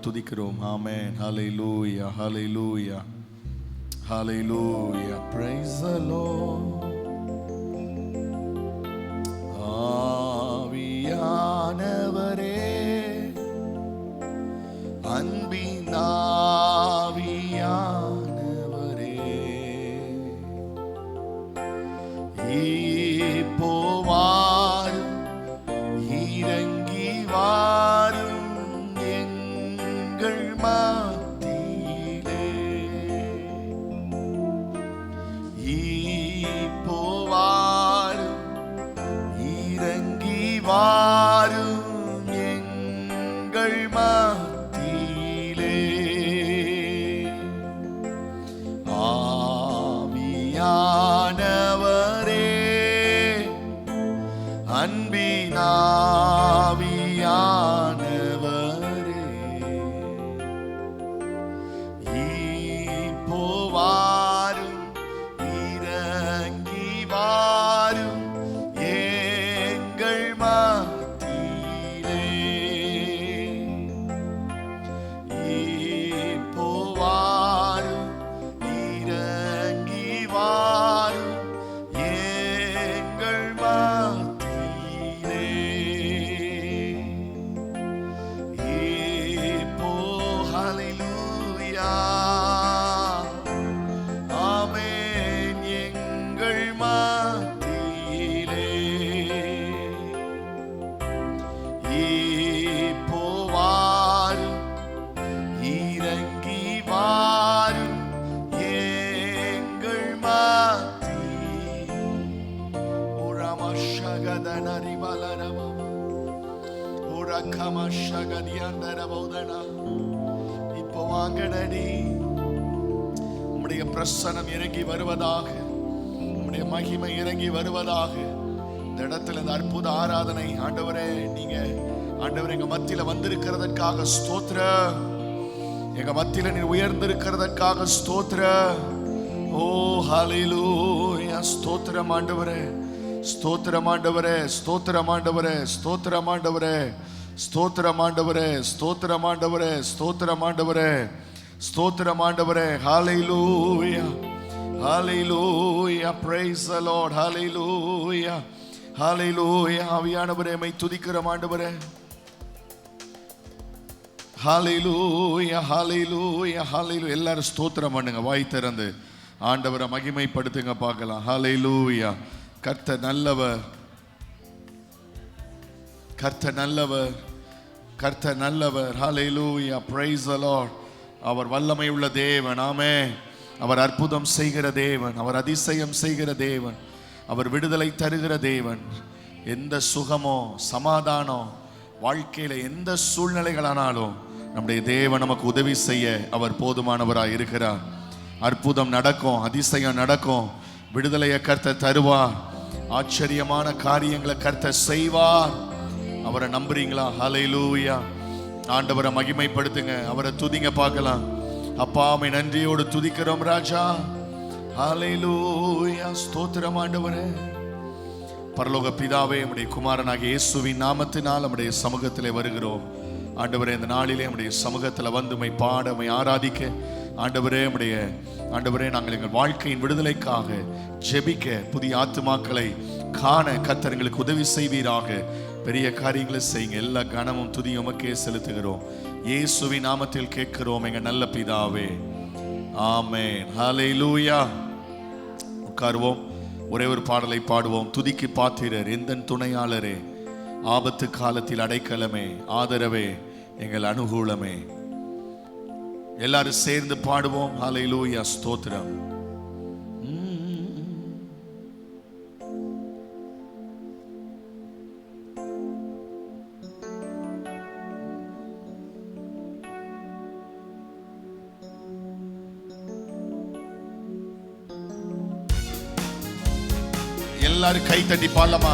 துதிக்கிறோம். ஆமென். ஹல்லேலூயா, ஹல்லேலூயா, ஹல்லேலூயா. Praise the Lord. ஆவியானவரே, அன்பின் ஆவியானவரே, இப்போ வாரும், இறங்கி வாரும் எங்கள் மத்தியிலே. இப்போ வாரும், இறங்கி வாரும் எங்கள் மத்தியிலே. ஆவியானவரே, அன்பின் ஆவியானவரே, இப்போ வாரும், இறங்கி வாரும் எங்கள் மத்தியிலே. இப்போ வாரும், இறங்கி வாரும் எங்கள் மத்தியிலே. இப்போ ஹல்லேலூயா, ஆமென், எங்கள் மத்தியிலே. இப்போ வாரும், இறங்கி வாரும் எங்கள் மத்தியிலே. ஓரமஷகதனரிபலரம, ஓரகமஷகதியந்தரபோதனா. இப்போ வாங்கடடி, உம்முடைய பிரசன்னம் இறங்கி வருவதாக, உம்முடைய மகிமை இறங்கி வருவதாக. இந்த இடத்துல இந்த அற்புத ஆராதனை ஆண்டவரே, நீங்க ஆண்டவர் எங்க மத்தியில வந்திருக்கிறதற்காக ஸ்தோத்திரம். எங்க மத்தியில நீ உயர்ந்திருக்கிறதற்காக ஸ்தோத்திரம். ஓ ஹல்லேலூயா, ஸ்தோத்திரம் ஆண்டவரே, ஸ்தோத்திரம் ஆண்டவரே, ஸ்தோத்திரம் ஆண்டவரே, ஸ்தோத்திரம் ஆண்டவரே, ஸ்தோத்திரம் ஆண்டவரே, ஸ்தோத்திரம் ஆண்டவரே, ஸ்தோத்திரம் ஆண்டவரே, ஸ்தோத்திரம் ஆண்டவரே. ஹல்லேலூயா, ஹல்லேலூயா, praise the Lord, ஹல்லேலூயா, ஹல்லேலூயா. ஆவியானவரே, மை துதிக்கிறோம் ஆண்டவரே. ஹல்லேலூயா, ஹல்லேலூயா, ஹல்லேலூயா. எல்லாரும் ஸ்தோத்திரம் பண்ணுங்க, வாய் திறந்து ஆண்டவரை மகிமைப்படுத்துங்க பார்க்கலாம். ஹல்லேலூயா. கர்த்தர் நல்லவர், கர்த்தர் நல்லவர், கர்த்தர் நல்லவர். ஹல்லேலூயா, praise the Lord. அவர் வல்லமை உள்ள தேவன். ஆமென். அவர் அற்புதம் செய்கிற தேவன், அவர் அதிசயம் செய்கிற தேவன், அவர் விடுதலை தருகிற தேவன். எந்த சுகமோ சமாதானம் வாழ்க்கையில எந்த சூழ்நிலைகளானாலும் நம்முடைய தேவன் நமக்கு உதவி செய்ய அவர் போதுமானவராய் இருக்கிறார். அற்புதம் நடக்கும், அதிசயம் நடக்கும், விடுதலையை கர்த்தர் தருவார், ஆச்சரியமான காரியங்களை கர்த்தர் செய்வார். அவரை நம்புறீங்களா? ஹல்லேலூயா. ஆண்டவரை மகிமைப்படுத்துங்க, அவரை துதிங்க பார்க்கலாம். அப்பாவை நன்றியோடு துதிக்கிறோம் ராஜா. ஹல்லேலூயா, ஸ்தோத்திரம் ஆண்டவரே. பரலோக பிதாவே, நம்முடைய குமாரனாகிய இயேசுவின் நாமத்தினால் நம்முடைய சமூகத்திலே வருகிறோம் ஆண்டவரே. இந்த நாளிலே நம்முடைய சமூகத்தில் வந்து உம்மை பாட, உம்மை ஆராதிக்க ஆண்டவரே, ஆண்டவரே, நாங்கள் எங்கள் வாழ்க்கையின் விடுதலைக்காக ஜெபிக்க, புதிய ஆத்துமாக்களை காண கர்த்தர் எங்களுக்கு உதவி செய்வீராக. பெரிய காரியங்களை செய்யுங்க. எல்லா கனமும் துதியும் உமக்கே செலுத்துகிறோம். இயேசுவின் நாமத்தில் கேட்கிறோம் எங்கள் நல்ல பிதாவே, ஆமென். ஹல்லேலூயா. உட்காருவோம், ஒரே ஒரு பாடலை பாடுவோம். துதிக்கு பாத்திரர், எந்தன் துணையாளரே, ஆபத்து காலத்தில் அடைக்கலமே, ஆதரவே, எங்கள் அனுகூலமே. எல்லாரும் சேர்ந்து பாடுவோம். ஹல்லேலூயா, ஸ்தோத்திரம். எல்லாரும் கை தட்டி பாடலாமா?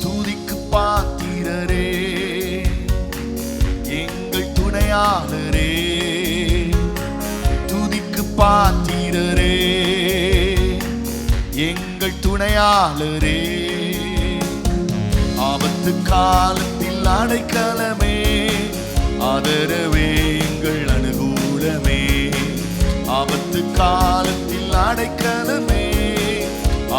துதிக்கு பாத்திரரே, எங்கள் துணையாளரே, துதிக்கு பாத்திரரே, எங்கள் துணையாளரே, ஆபத்து காலத்தில் அடைக்கலமே, ஆதரவே எங்கள் அனுகூலமே, ஆபத்து காலத்தில் அடைக்கலமே,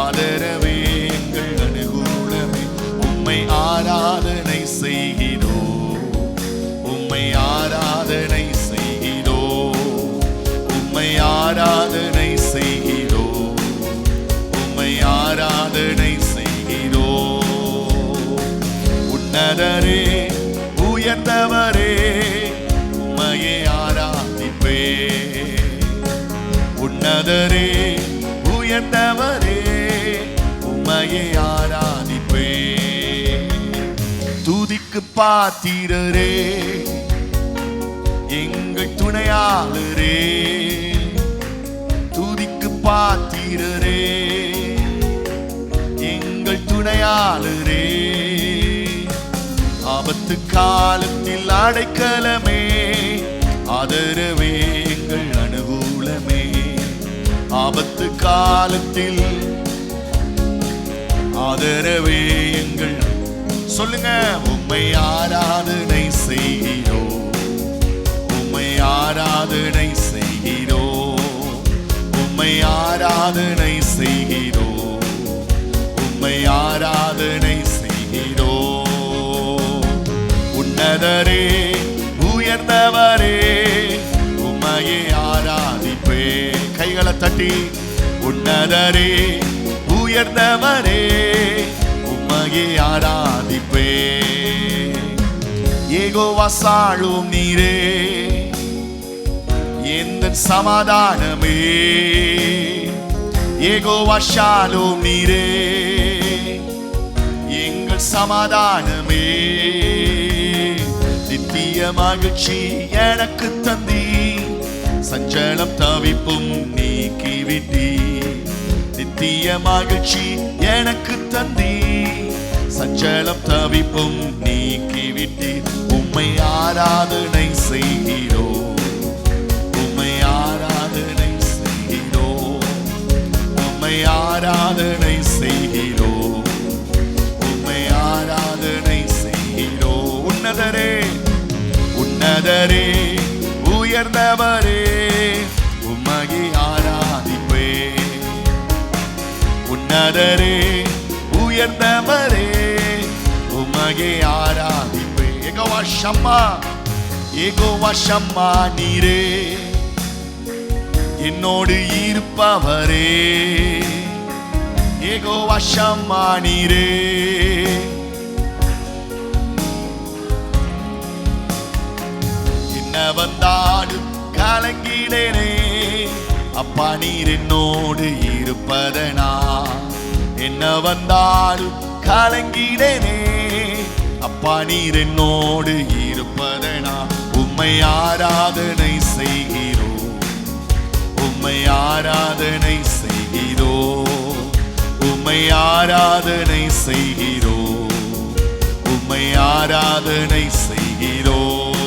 ஆதரவே எங்கள் அனுகூலமே. உம்மை ஆராதனை செய்கிறோம், உம்மை ஆராதனை செய்கிறோம், உம்மை ஆராதனை செய்கிறோம், உம்மை ஆராதனை செய்கிறோம். உன்னதரே உயர்ந்தவரே, உம்மையே ஆராதிப்பே. உன்னதரே உயர்ந்தவரே, உம்மையே ஆராதிப்பே. துதிக்கு பாத்திரரே, எங்கள் துணையாளரே, துதிக்கு பாத்திரரே, எங்கள் துணையாளரே, ஆபத்து காலத்தில் அடைக்கலமே, ஆதரவே எங்கள் அனுகூலமே, ஆபத்து காலத்தில் ஆதரவே எங்கள். சொல்லுங்க, உம்மை ஆராதனை செய்கிறோம், உம்மை ஆராதனை செய்கிறோம், உம்மை ஆராதனை செய்கிறோம், உம்மை ஆராதனை செய்கிறோம். உன்னதரே உயர்ந்தவரே, உம்மையே ஆராதிப்பே. கைகளை தட்டி, உன்னதரே உயர்ந்தவரே, உம்மையே ஆராதிப்பே. யெகோவா சாலோம் நீரே, எந்த சமாதானமே, யெகோவா சாலோம் நீரே, எங்கள் சமாதானமே. நித்திய மகிழ்ச்சி எனக்கு தந்தி, சஞ்சலம் தவிப்பும் நீக்கிவிட்டி. நித்திய மகிழ்ச்சி எனக்கு தந்தி, சஞ்சலம் தவிப்பும் நீக்கிவிட்டி. உம்மை ஆராதனை செய்கிறோம், உம்மை ஆராதனை செய்கிறோம், உம்மை ஆராதனை செய்கிறோம், உம்மை ஆராதனை செய்கிறோம். உன்னதரே உன்னதரே உயர்ந்தவரே, உம்மையே ஆராதிப்பே. உன்னதரே உயர்ந்தவரே, உம்மையே ஆராதிப்பே. யெகோவா ஷம்மா, யெகோவா ஷம்மா நீரே, என்னோடு இருப்பவரே, யெகோவா ஷம்மா நீரே, என்ன வந்தாலும் கலங்கிடனே, அப்பா நீர் என்னோடு இருப்பதனா. என்ன வந்தாலும் கலங்கிடனே, அப்பா நீர் என்னோடு இருப்பதனா. உம்மை ஆராதனை செய்கிறோம், உம்மை ஆராதனை செய்கிறோம், உம்மை ஆராதனை செய்கிறோம், உம்மை ஆராதனை செய்கிறோம்.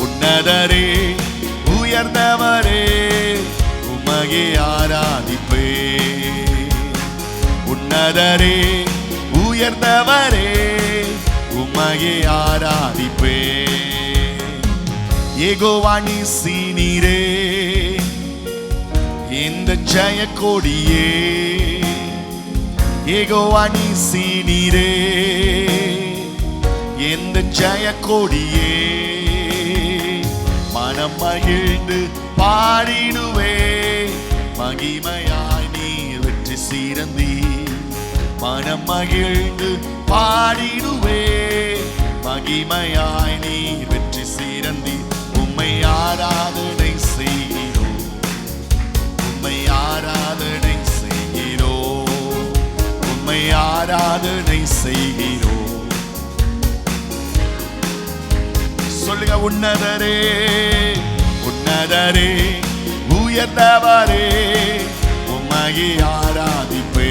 உன்னதரே உயர்ந்தவரே, உம்மையே ஆராதிப்பே. உன்னதரே உயர்ந்தவரே, உம்மையே ஆராதிப்பே. யெகோவா நீசி நீரே, இந்த ஜெய கொடியே, யெகோவா நீசி நீரே, இந்த ஜெய கொடியே. மனம் மகிழ்ந்து பாடிடுவே, மகிமையாய் நீர் வெற்றி சீரந்தி. மனம் மகிழ்ந்து பாடிடுவே, மகிமையாய் நீர் வெற்றி சீரந்தி. உம்மை ஆராதனை செய்கிறோம், உம்மை ஆராதனை செய்கிறோம், உம்மை ஆராதனை செய்கிறோம். சொல்லுங்க, உன்னதரே உன்னதரே உயர்ந்தவரே, உம்மையே ஆராதிப்பே.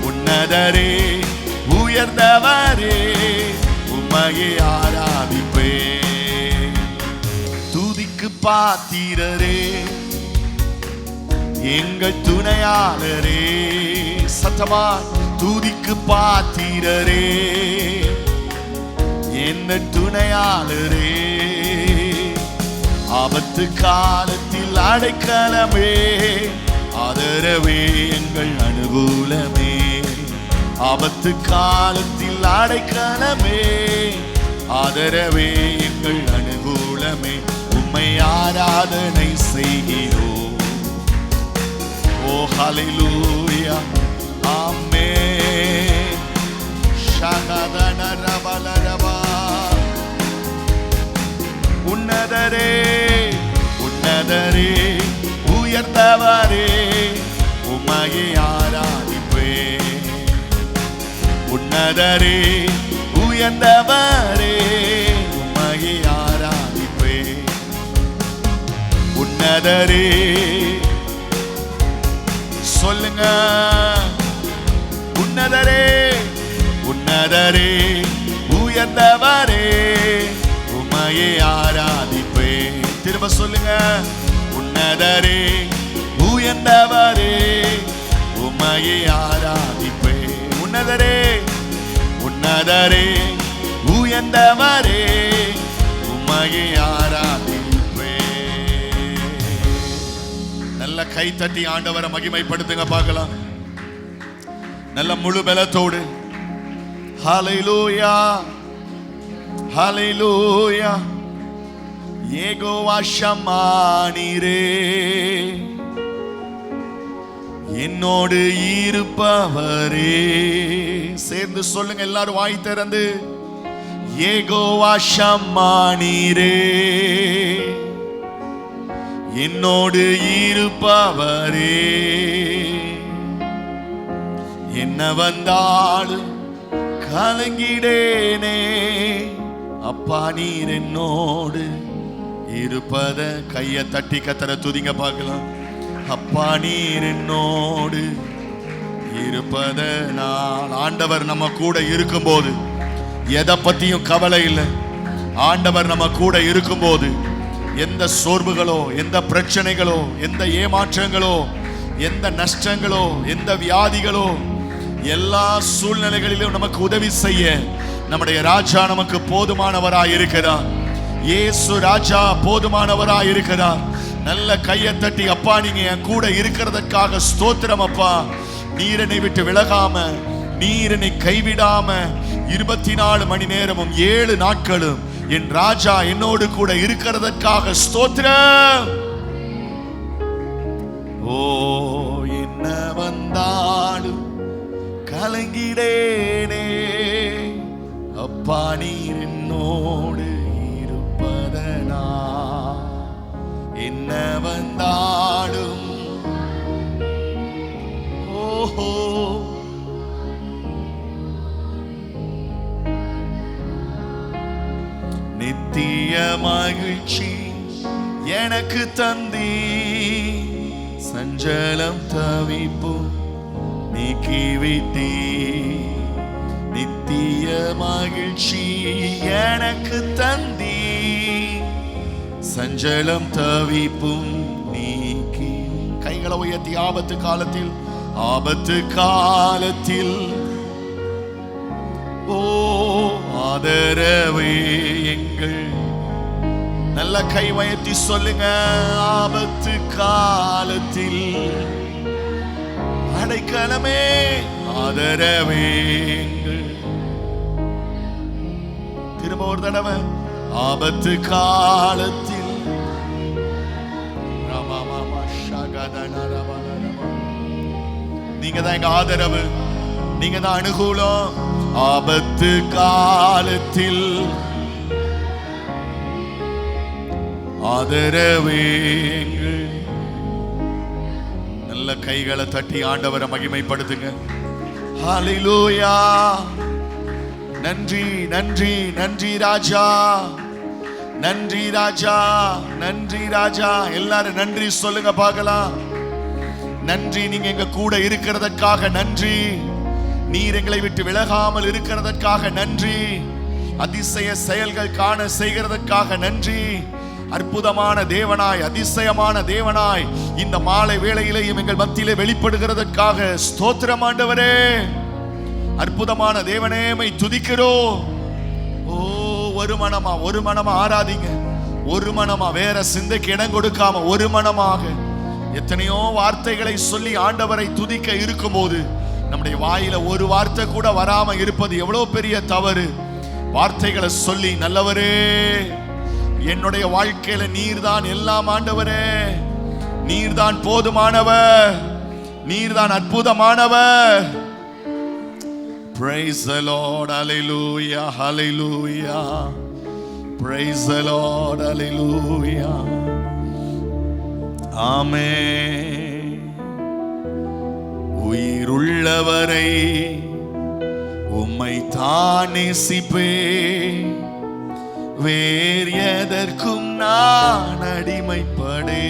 உன்னதரே உயர்ந்தவரே, உம்மையே ஆராதிப்பே. துதிக்கு பாத்திரரே, எங்கள் துணையாளரே, சத்தமா துதிக்கு பாத்திரரே, என்ன துணையாளரே, ஆபத்து காலத்தில் அடைக்கலமே, ஆதரவே எங்கள் அனுகூலமே, ஆபத்து காலத்தில் அடைக்கலமே, ஆதரவே எங்கள் அனுகூலமே, உம்மை ஆராதனை செய்கிறோம். ஓ ஹல்லேலூயா, ஆமென். ஷகதன ரபலரபா. உன்னதரே, உன்னதரே, உயர்ந்தவரே, உம்மையே ஆராதிப்பேன். உன்னதரே, உயர்ந்தவரே, உம்மையே ஆராதிப்பேன். உன்னதரே, சொல்லுங்க. உன்னதரே, உன்னதரே, உயர்ந்தவரே, உம்மையே ஆராதிப்பேன். திரும்ப சொல்லுங்க. உன்னதரே, உயர்ந்தவரே, உம்மையே ஆராதிப்பேன். உன்னதரே, உன்னதரே, உயர்ந்தவரே, உம்மையே ஆராதிப்பேன். நல்ல கை தட்டி ஆண்டவரை மகிமைப்படுத்துங்க பார்க்கலாம். நல்ல முழு பலத்தோடு. ஹல்லேலூயா, ஹல்லேலூயா. யெகோவா ஷம்மா நீரே, என்னோடு இருப்பவரே. சேர்ந்து சொல்லுங்க எல்லாரும் வாய் திறந்து. யெகோவா ஷம்மா நீரே, என்னோடு இருப்பவரே, என்ன வந்தாலும் கலங்கிடேனே, அப்பா நீர் என்னோடு இருப்பத. கையை தட்டி கத்தர துதிங்க பார்க்கலாம். அப்பா நீர் என்னோடு இருப்பத. நான் ஆண்டவர் நம்ம கூட இருக்கும்போது எதை பத்தியும் கவலை இல்லை. ஆண்டவர் நம்ம கூட இருக்கும்போது எந்த சோர்வுகளோ, எந்த பிரச்சனைகளோ, எந்த ஏமாற்றங்களோ, எந்த நஷ்டங்களோ, எந்த வியாதிகளோ, எல்லா சூழ்நிலைகளிலும் நமக்கு உதவி செய்ய நம்முடைய ராஜா நமக்கு போதுமானவராய் இருக்கிறார். இயேசு ராஜா போதுமானவராய் இருக்கிறார். நல்ல கையை தட்டி, அப்பா நீங்க என் கூட இருக்கிறதற்காக ஸ்தோத்திரம். அப்பா நீர் என்னை விட்டு விலகாம, நீர் என்னை கைவிடாம 24 மணி நேரமும் 7 நாட்களும் என் ராஜா என்னோடு கூட இருக்கிறதற்காக ஸ்தோத்திரம். ஓ என்ன வந்தாலும் கலங்கிடேனே, அப்பா நீர் என்னோடு இருப்பதனா. என்ன வந்தாலும் ஓஹோ நித்திய மகிழ்ச்சி எனக்கு தந்தி, சஞ்சலம் தவிப்பும் நீக்கிவிட்டீ. நித்திய மகிழ்ச்சி எனக்கு தந்தி, சஞ்சலம் தவிப்பும் நீக்கி. கைகளை உயர்த்தி. ஆபத்து காலத்தில், ஆபத்து காலத்தில் ஓ ஆதரவே எங்கள். நல்ல கை உயர்த்தி சொல்லுங்க. ஆபத்து காலத்தில் அடைக்கலமே, ஆதரவே எங்கள். திரும்ப ஒரு தடவை. ஆபத்து காலத்தில் நீங்க தான் எங்க ஆதரவு, நீங்க தான் அனுகூலம். ஆபத்து காலத்தில் ஆதரவே எங்கள். நல்ல கைகளை தட்டி ஆண்டவரை மகிமைப்படுத்துங்க. ஹல்லேலூயா. நன்றி நன்றி நன்றி ராஜா, நன்றி ராஜா, நன்றி ராஜா. எல்லாரும் நன்றி சொல்லுங்க பார்க்கலாம். நன்றி, நீங்க எங்க கூட இருக்கிறதற்காக நன்றி. நீர் எங்களை விட்டு விலகாமல் இருக்கிறதற்காக நன்றி. அதிசய செயல்கள் காண செய்கிறதற்காக நன்றி. அற்புதமான தேவனாய், அதிசயமான தேவனாய் இந்த மாலை வேளையிலேயும் எங்கள் மத்தியிலே வெளிப்படுகிறதற்காக ஸ்தோத்திரம் ஆண்டவரே. அற்புதமான தேவனே மை துதிக்கிறோம். ஓ, ஒரு மனமா ஆராதிங்க. ஒரு மனமா, வேற சிந்தைக்கு இடம் கொடுக்காம ஒரு மனமாக. எத்தனையோ வார்த்தைகளை சொல்லி ஆண்டவரை துதிக்க இருக்கும்போது நம்முடைய வாயில ஒரு வார்த்தை கூட வராம இருப்பது எவ்வளவு பெரிய தவறு. வார்த்தைகளை சொல்லி, நல்லவரே என்னுடைய வாழ்க்கையில நீர்தான் எல்லாம் ஆண்டவரே, நீர்தான் போதுமானவர், நீர்தான் அற்புதமானவர். Praise the Lord, hallelujah, hallelujah. Praise the Lord, hallelujah. Amen. உயிருள்ளவரை உம்மை தான் நேசிப்பேன், வேறு எதற்கும் நான் அடிமைப்படே.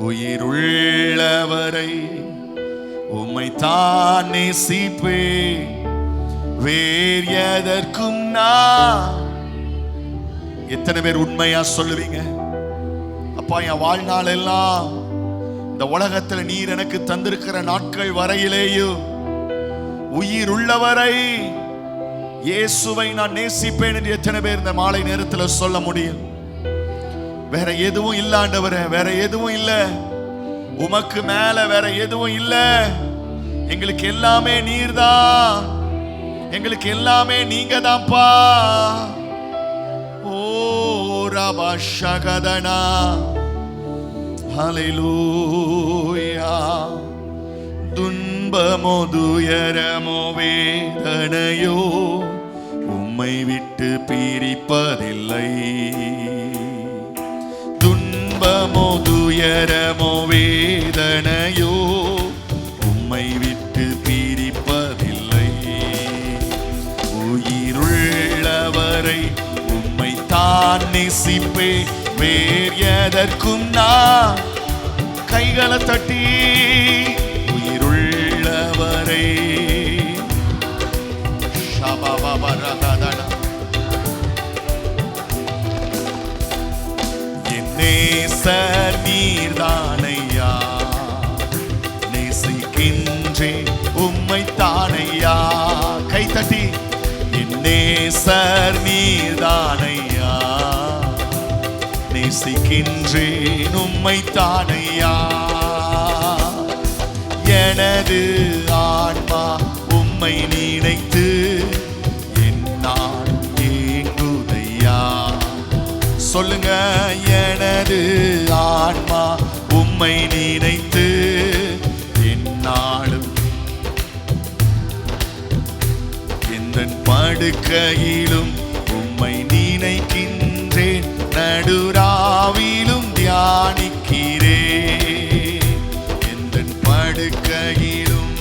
உயிருள்ளவரை உம்மை தான் நேசிப்பேன், வேறு எதற்கும் நான். எத்தனை பேர் உண்மையா சொல்லுவீங்க? அப்பா, என் வாழ்நாள் எல்லாம் இந்த உலகத்துல நீர் எனக்கு தந்திருக்கிற நாட்கள் வரையிலேயும் உயிர் உள்ளவரை இயேசுவை நான் நேசிப்பேன் என்று எத்தனை பேர் இந்த மாலை நேரத்தில் சொல்ல முடியும்? வேற எதுவும் இல்ல ஆண்டவரே, வேற எதுவும் இல்ல, உமக்கு மேல வேற எதுவும் இல்ல. எங்களுக்கு எல்லாமே நீர்தான், எங்களுக்கு எல்லாமே நீங்க தான்ப்பா. ஓ ரபா ஷகதனா, ஹல்லேலூயா. துன்பமோ துயரமோ வேதனையோ உம்மை விட்டு பிரிப்பதில்லை. துன்பமோ துயரமோ வேதனையோ உம்மை விட்டு பிரிப்பதில்லை. உயிருள்ளவரை உம்மை தான் நேசிப்பே, வேறு எதற்கும் நான். கைகளை தட்டி, உயிருள்ளவரை என் நேசர் நீர்தானையா, நேசிக்கின்றேன் உம்மை தானையா. கை தட்டி, என் நேசர் நீர்தானையா, நேசிக்கின்றேன் உம்மை தானையா. எனது ஆன்மா உம்மை நினைத்து என்னால் ஏங்குதையா. சொல்லுங்க, எனது ஆன்மா உம்மை நினைத்து என்னாலும். எந்த படுக்கையிலும் உம்மை நினைக்கின்றேன், நடுராவிலும் தியானிக்கிறேன். எந்த படுக்கையிலும்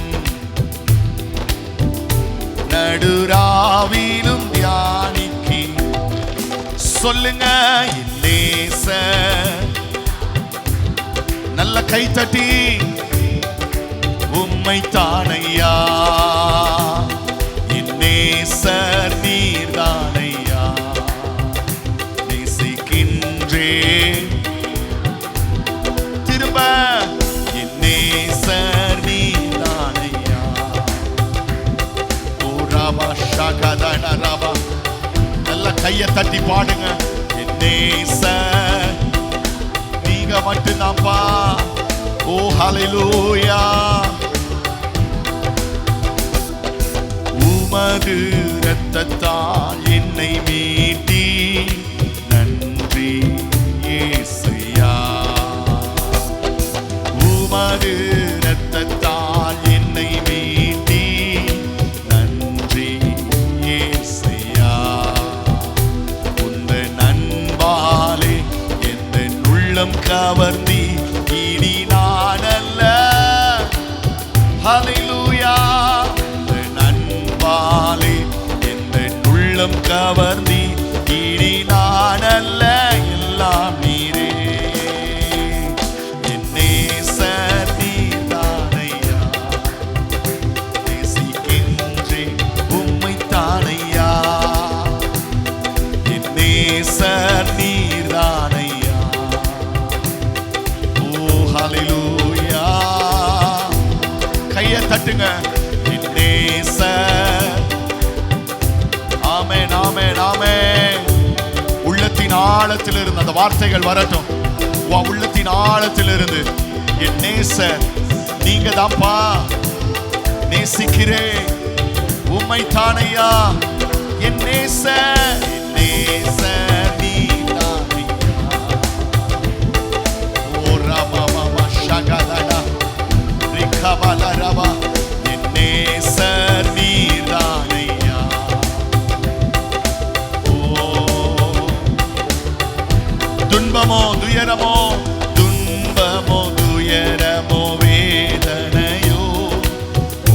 நடுராவிலும் தியானிக்கிறேன். சொல்லுங்க, என் நேசர். நல்ல கை தட்டி, உம்மை தானையா, என் நேசர் நீர்தானையா, நேசிக்கின்றேன். திரும்ப, என் நேசர் நீர்தானையா. ஓ ரபா ஷகதன ரபா. நல்ல கையை தட்டி பாடுங்க. என் நேசர் நீங்க மட்டும்தான்ப்பா. ஓ ஹல்லேலூயா. உமது இரத்தத்தால் என்னை மீட்டி, நன்றி இயேசுயா. உமது இரத்தத்தால் என்னை மீட்டி, நன்றி இயேசுயா. உந்தன் அன்பாலே என் உள்ளம் கவர்ந்தி, இனி நான் அல்ல. ஹல்லேலூயா. உந்தன் அன்பாலே என் உள்ளம் கவர்ந்தி, இனி நான் அல்ல, எல்லாம் நீரே. என் நேசர் நீர்தானையா, நேசிக்கின்றேன் உம்மை தானையா. என் நேசர் நீர்தானையா. ஓ ஹல்லேலூயா. கையை தட்டுங்க. என் நேசர். ஆமென் ஆமென் ஆமென். உள்ளத்தின் ஆழத்திலிருந்து அந்த வார்த்தைகள் வரட்டும். உள்ளத்தின் ஆழத்திலிருந்து என் நேசர் நீங்க தான்ப்பா, நேசிக்கிறேன் உம்மை தானையா. என் நேசர் நீதானையா. ஓ ராமா மாமா ஷகலடா ரிகபலரபா. என் நேசர் நீதானையா. ஓ துன்பமோ துயரமோ, துன்பமோ துயரமோ வேதனையோ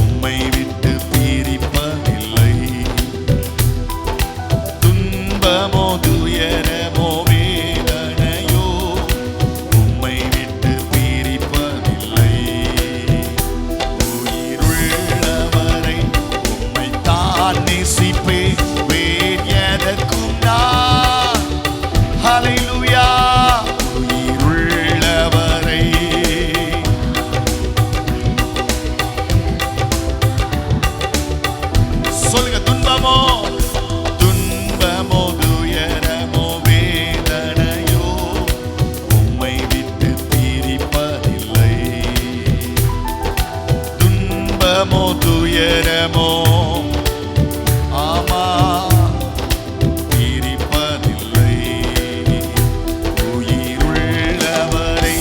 உம்மை விட்டு பிரிப்பதில்லை. துன்பமோ துயரமோ வேதனையோ உம்மை விட்டு பிரிப்பதில்லை. உயிருள்ளவரை உம்மை தான் நேசிப்பேன், வேறு எதற்கும் நான். ஹல்லேலூயா. உயிருள்ளவரை சொல்லுங்க. துன்பமோ துன்பமோ துயரமோ வேதனையோ உம்மை விட்டு பிரிப்பதில்லை. துன்பமோ துயரமோ ஆமா பிரிப்பதில்லை. உயிருள்ளவரை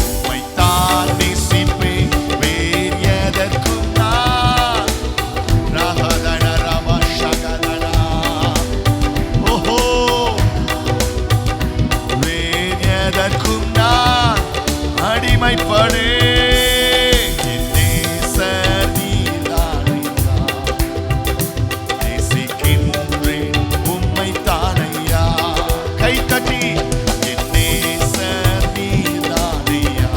உம்மை தான் நேசிப்பேன், வேறு எதற்கும் நான். ரஹதன ரப ஷகதன. ஓஹோ வேறு எதற்கும் நான் அடிமைப்படேன். என் நேசர் நீதானையா. நேசிக்கின்றேன் உம்மை தானையா. கை தட்டி என் நேசர் நீதானையா.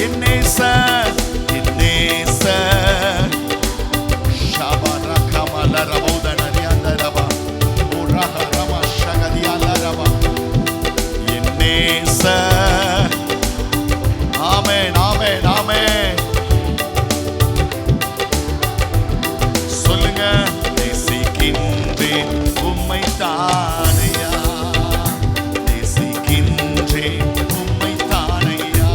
என் நேசர் என் நேசர். ஷபர கமல ரபோதனரி அந்தரபா. ஓரஹ ரம ஷகதி அலரபா. என் நேசர். ஆமென் ஆமென் ஆமென். சொல்லுங்க. நேசிக்கின்றேன் உம்மை தானையா. நேசிக்கின்றேன் உம்மை தானையா.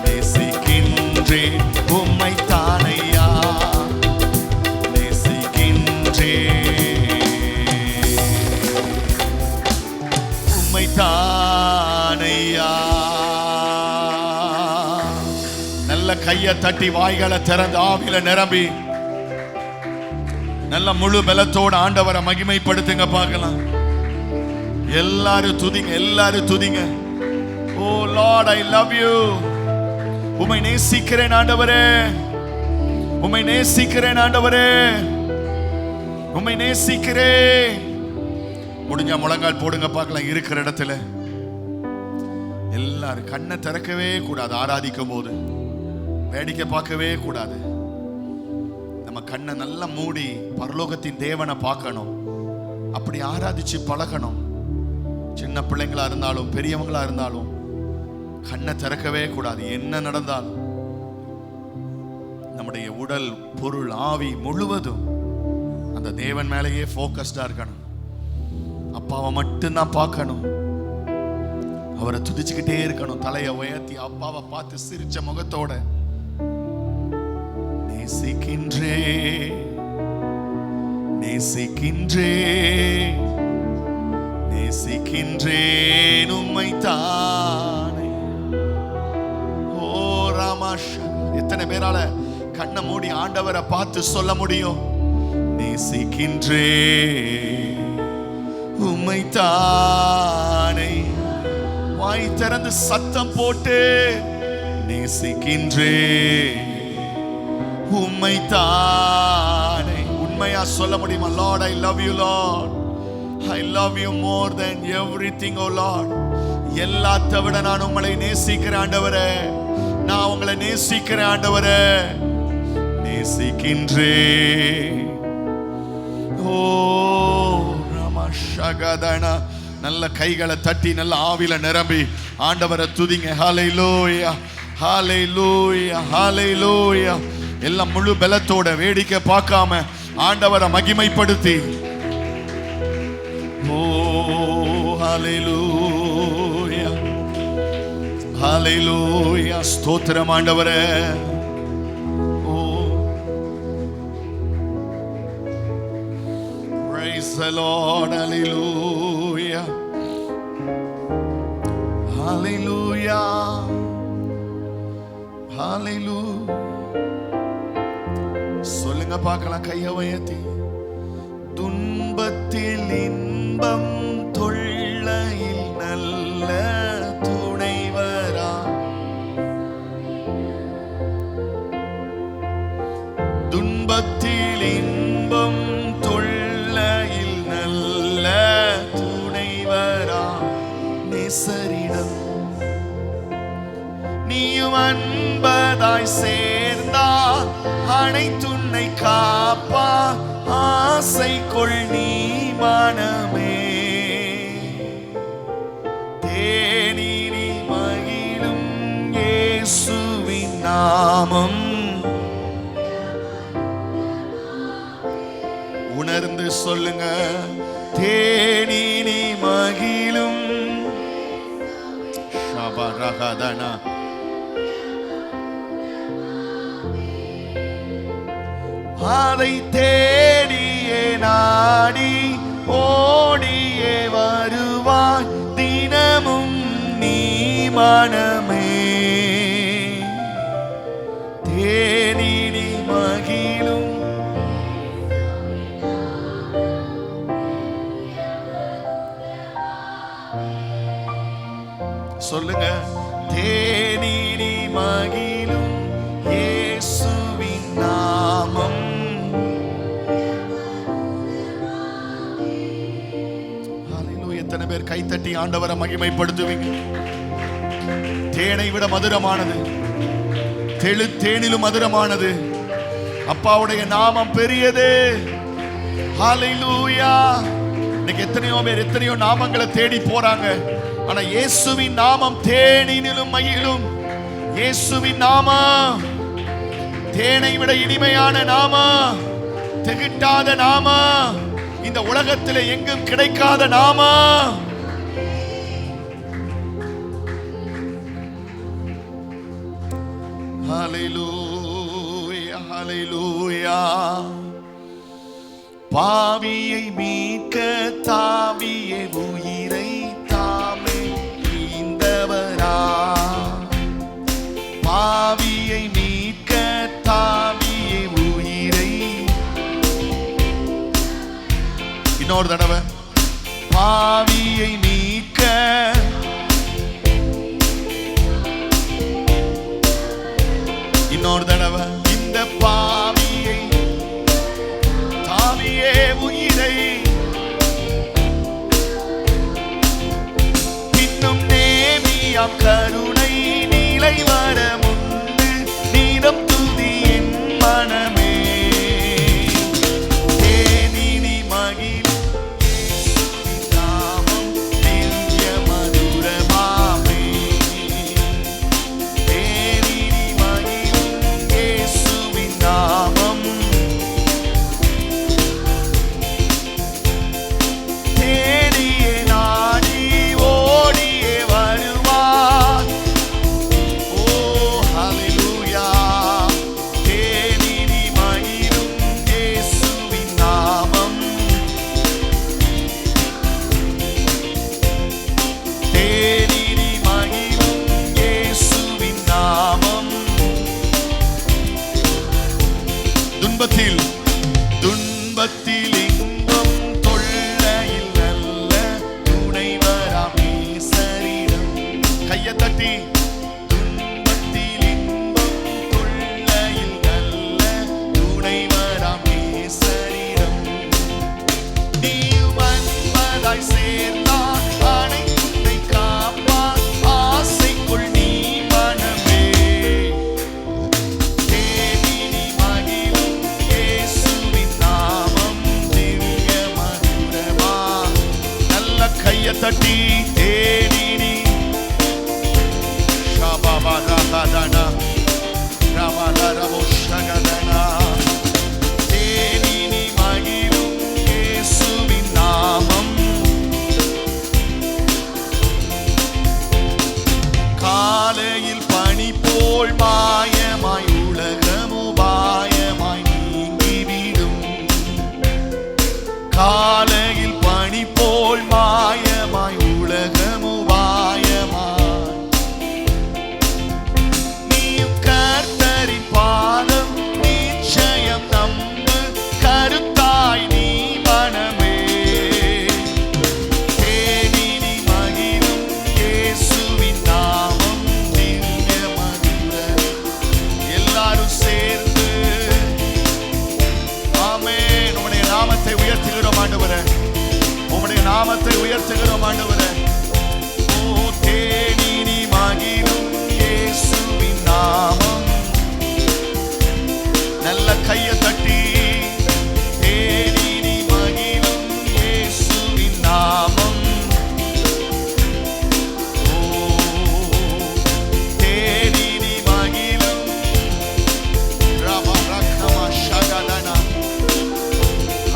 நேசிக்கின்றேன் உம்மை தானையா. நேசிக்கின்றேன் உம்மை தானையா. நல்ல கையை தட்டி வாய்களை திறந்து ஆவியில நிரம்பி நல்ல முழு பலத்தோட ஆண்டவரை மகிமைப்படுத்துங்க பார்க்கலாம். எல்லாரும் துதிங்க, எல்லாரும் துதிங்க. ஓ லார்ட், ஐ லவ் யூ. உம்மை நேசிக்கிறேன் ஆண்டவரே, உம்மை நேசிக்கிறேன் ஆண்டவரே, உம்மை நேசிக்கிறேன். முடிஞ்சா முழங்கால் போடுங்க பார்க்கலாம். இருக்கிற இடத்துல எல்லாரும் கண்ணை திறக்கவே கூடாது. ஆராதிக்கும் போது வேடிக்கை பார்க்கவே கூடாது. நம்ம கண்ணை நல்லா மூடி பரலோகத்தின் தேவனை பார்க்கணும். அப்படி ஆராதிச்சு பழகணும். சின்ன பிள்ளைங்களா இருந்தாலும் பெரியவங்களா இருந்தாலும் கண்ணை திறக்கவே கூடாது. என்ன நடந்தாலும் நம்முடைய உடல் பொருள் ஆவி முழுவதும் அந்த தேவன் மேலேயே போக்கஸ்டா இருக்கணும். அப்பாவை மட்டும்தான் பார்க்கணும். அவரை துதிச்சுக்கிட்டே இருக்கணும். தலையை உயர்த்தி அப்பாவை பார்த்து சிரிச்ச முகத்தோட நேசிக்கின்றே நேசிக்கின்றே நேசிக்கின்றேன் உம்மை தானே. ஓ ராமாஷ. எத்தனை பேரால கண்ணை மூடி ஆண்டவரை பார்த்து சொல்ல முடியும்? நேசிக்கின்றே உம்மை தானே. வாய் திறந்து சத்தம் போட்டு நேசிக்கின்றே உம்மை தானே. உண்மையா சொல்ல முடியுமா? Lord, I love you, Lord. I love you more than everything, oh Lord. எல்லாத்தை விட நான் உங்களை நேசிக்கிறேன் ஆண்டவரே. நான் உங்களை நேசிக்கிறேன் ஆண்டவரே. நேசிக்கின்றே. ஓ ரமஷகதனா, நல்ல கைகளை தட்டி நல்ல ஆவில நிரம்பி ஆண்டவரை துதிங்க. ஹல்லேலூயா, ஹல்லேலூயா, ஹல்லேலூயா. எல்லாம் முழு பலத்தோட வேடிக்கை பார்க்காம ஆண்டவரை மகிமைப்படுத்தி. ஓ ஹல்லேலூயா, ஹல்லேலூயா. ஸ்தோத்திரம் ஆண்டவரே. ஓ praise the Lord. Hallelujah, hallelujah, hallelujah. சொல்லுங்க பார்க்கலாம் கையை உயர்த்தி. துன்பத்தில் இன்பம், தொல்லையில் நல்ல துணைவரா. துன்பத்தில் இன்பம், தொல்லையில் நல்ல துணைவரா. நேசரிடம் நீயும் அன்பதாய் சேர்ந்தால் அனைத்துன்னை காப்பா. ஆசை கொள் நீ மனமே, தேனி நீ மகிழும் இயேசுவின் நாமம். உணர்ந்து சொல்லுங்க. தேனி நீ மகிழும் ஷபரகதனா. அதை தேடியே நாடி ஓடியே வருவாய் தினமும் நீ மனமே. தேனி நீ மகிழும். சொல்லுங்க. தேனி நீ மகிழும் இயேசுவின் நாமம். எத்தனை பேர் கைத்தட்டி ஆண்டவரை மகிமைப்படுத்துவீங்க? தேனை விட மதுரமானது, தேனிலும் மதுரமானது. அப்பாவுடைய நாமம் பெரியது. ஹல்லேலூயா. இன்னைக்கு எத்தனையோ பேர் எத்தனையோ நாமங்களை தேடி போறாங்க. ஆனா இயேசுவின் நாமம் தேனிலும் மகிழும். இயேசுவின் நாமம் தேனை விட இனிமையான நாமம், திகட்டாத நாமம், இந்த உலகத்தில் எங்கும் கிடைக்காத நாமம். ஹல்லேலூயா, ஹல்லேலூயா. பாவியை மீட்க தாவியே உயிரை தாமே ஈந்தவரா. பாவியை மீட்க தாவியே உயிரை. இன்னொரு தடவை. பாவியை மீட்க இன்னொரு தடவை. இந்த பாவியை தாவியே உயிரை. இன்னும் நேமியாம் கருணை நிலை வர முன்பு நீதம் துதி என் மனமே. தேனினி மகிழ் நாமம் நித்ய மதுரமாமே. தேனினி மகிழும் இயேசுவின் நாமம். தேடியே நாடி ஓடியே வருவார். ஓ தட்டி தேடினி ஷபாபரஹதனா ரமலரமோ ஷகதனா தேடினி மகிழும் இயேசுவின் நாமம் காலையில் பனி போல் மாயமாய் உலகமுபாயமாய் நீங்கிவிடும் காலையில் பனி போல் மாயமாய் உலகமுபாயமாய் நீயும் கர்த்தரின் பாதம் நிச்சயம் நம்பு கருத்தாய் நீ மனமே தேடி நீ மகிழும் இயேசுவின் நாமம் திவ்ய மதுர எல்லாரும் சேர்ந்து ஆமென் உம்முடைய நாமத்தை உயர்த்துகிறோம் ஆண்டவரே உம்முடைய நாமத்தை உயர்த்துகிறோம் ஆண்டவரே ஓ தேடி நீ மகிழும் இயேசுவின் நாமம் நல்ல கையை தட்டி தேடி நீ மகிழும் இயேசுவின் நாமம் ஓ தேடி நீ மகிழும் ரமரகம ஷகதனா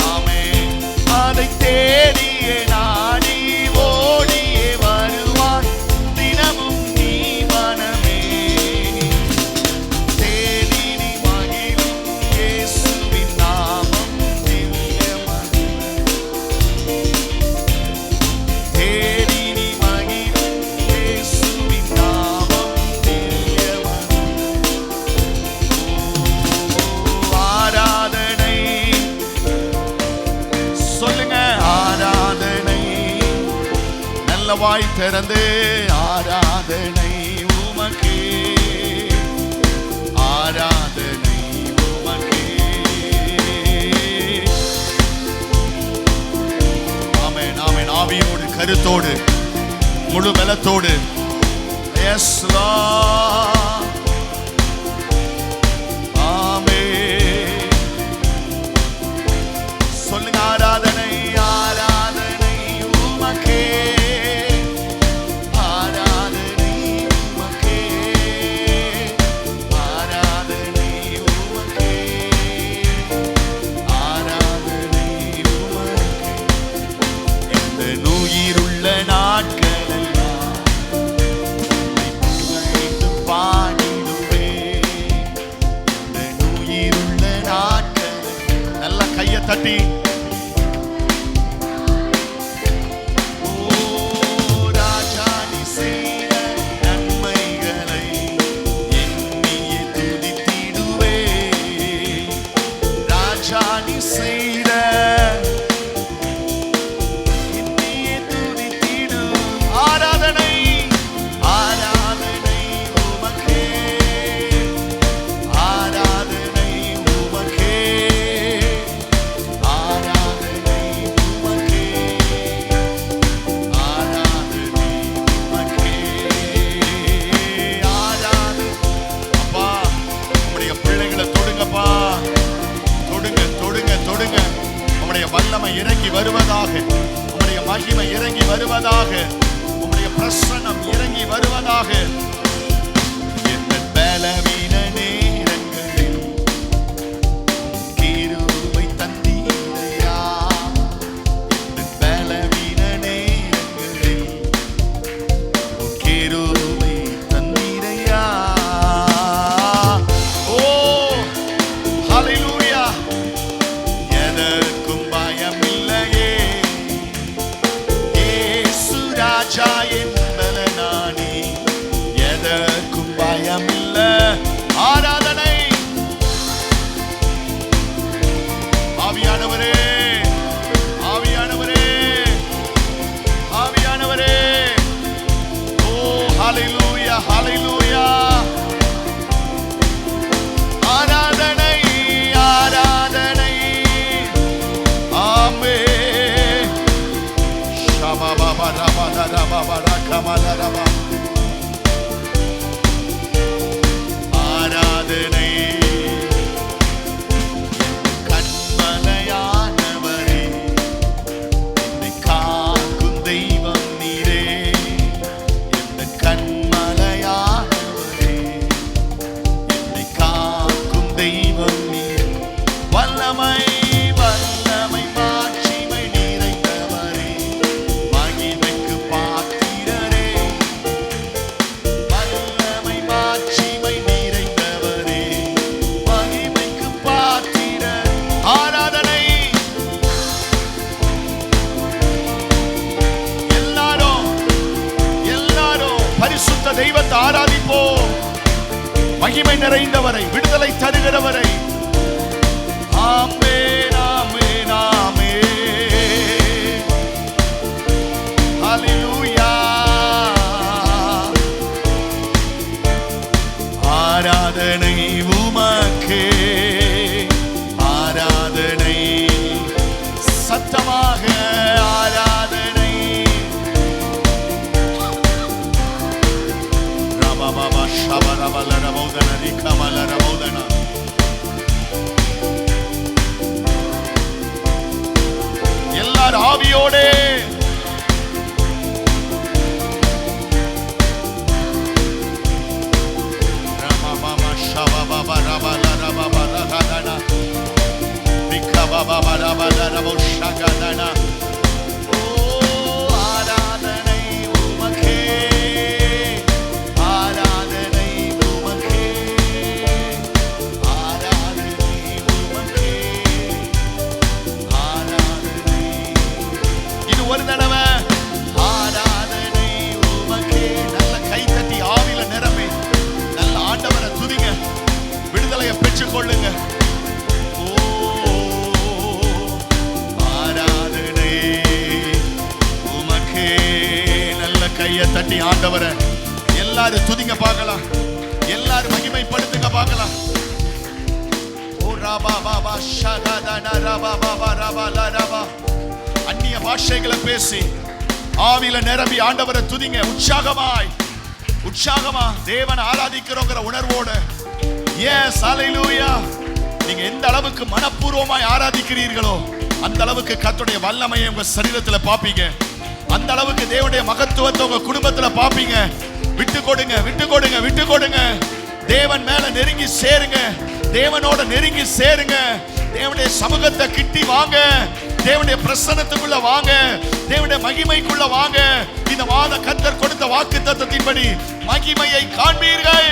ஆமென் அதை தேடியே நாடி ஓடியே வருவாய் தினமும் நீ மனமே தேடி நீ மகிழும் இயேசுவின் நாமம் திவ்ய மதுர தேடி நீ மகிழும் இயேசுவின் நாமம் திவ்ய மதுர ஆராதனை சொல்லுங்க ஆராதனை நல்ல வாய் திறந்து ஆராதனை உமக்கே ஆராதனை உமக்கே ஆமென் ஆமென் ஆவியோடு கருத்தோடு முழு பலத்தோடு எஸ் லார்ட் ஆமென் சொல்லுங்க ஆராதனை ஆராதனை உமக்கே ஆராதனை உமக்கே ஆராதனை உமக்கே ஆராதனை உமக்கே இந்த நுயிருள்ள நாட்களெல்லாம் புகழ்ந்து பாடிடுவேன் இந்த நுயிருள்ள நாட்கள் நல்ல கையை தட்டி ஓ ராஜா நீ செய்த நன்மைகளை எண்ணியே துதித்திடுவேன் ராஜா நீ செய்த எண்ணியே துதித்திடு ஆராதனை ஆராதனை உமக்கே ஆராதனை உமக்கே ஆராதனை உமக்கே ஆராதனை உமக்கே ஆராதனை அப்பா உம்முடைய பிள்ளைகளை தொடுங்கப்பா தொடுங்க தொடுங்க தொடுங்க உம்முடைய வல்லமை இறங்கி வருவதாக உம்முடைய மகிமை இறங்கி வருவதாக உம்முடைய பிரசன்னம் இறங்கி வருவதாக எந்த பலவீன நேரங்களில் கிருபை தந்தீரையா எந்த பலவீன நேரங்களில் கிருபை தந்தீரையா ஓ ஹalleluya எதற்கும் பயமில்லையே இயேசு ராஜா என்பல நானே எதற்கும் பயமில்ல ஆராதனை ஆவியானவரே ஆவியானவரே ஆவியானவரே ஓ ஹalleluya ஹalleluya ஆராதனை ஆராதனை ஆமென் ஷபபபரபரபரகமலரப ஆராதனை கண்மலையானவரே என்னை காக்கும் தெய்வம் மகிமை நிறைந்தவரை, விடுதலை தருகிறவரை. ஆமென், ஆமென், ஆமென். ஹல்லேலூயா. ஆராதனை உமக்கே, ஆராதனை சத்தமாக ஆராதனை. ரபபப ஷபரபலரபௌதன ரிகமலரபௌதன. எல்லாரும் ஆவியோடே ஆராதனை உமக்கே, ஆராதனை உமக்கே, ஆராதனை உமக்கே, ஆராதனை. இது ஒரு தடவை ஆராதனை உமக்கே. நல்ல கை தட்டி ஆவில நிரம்பி நல்ல ஆண்டவரை துதிங்க, விடுதலையை பெற்றுக் கொள்ளுங்க. ஆராதனை உமக்கே. நல்ல கையை தட்டி ஆண்டவரை எல்லாரும் துதிங்க பார்க்கலாம், எல்லாரும் மகிமைப்படுத்துங்க பார்க்கலாம். ஓ ராபா பாபா ஷகதன ராபா பாபா ராபா லா ராபா. அந்நிய பாஷைகளை பேசி ஆவில நிரம்பி ஆண்டவரை துதிங்க. உற்சாகமாய், உற்சாகமா தேவனை ஆராதிக்கிறோங்கிற உணர்வோட. எஸ், ஹல்லேலூயா. நீங்க எந்த அளவுக்கு மனப்பூர்வமாய் ஆராதிக்கிறீர்களோ அந்த அளவுக்கு கர்த்தருடைய வல்லமையை உங்க சரீரத்துல பாப்பீங்க. அந்த அளவுக்கு தேவனுடைய மகத்துவத்தை உங்க குடும்பத்துல பாப்பீங்க. விட்டு கொடுங்க, விட்டு கொடுங்க, விட்டு கொடுங்க. தேவன் மேல நெருங்கி சேருங்க, தேவனோட நெருங்கி சேருங்க. தேவனுடைய சமூகத்தை கிட்டி வாங்க, தேவனுடைய பிரசன்னத்துக்குள்ள வாங்க, தேவனுடைய மகிமைக்குள்ள வாங்க. இந்த மாத கர்த்தர் கொடுத்த வாக்குத்தத்தத்தின்படி மகிமையை காண்பீர்கள்.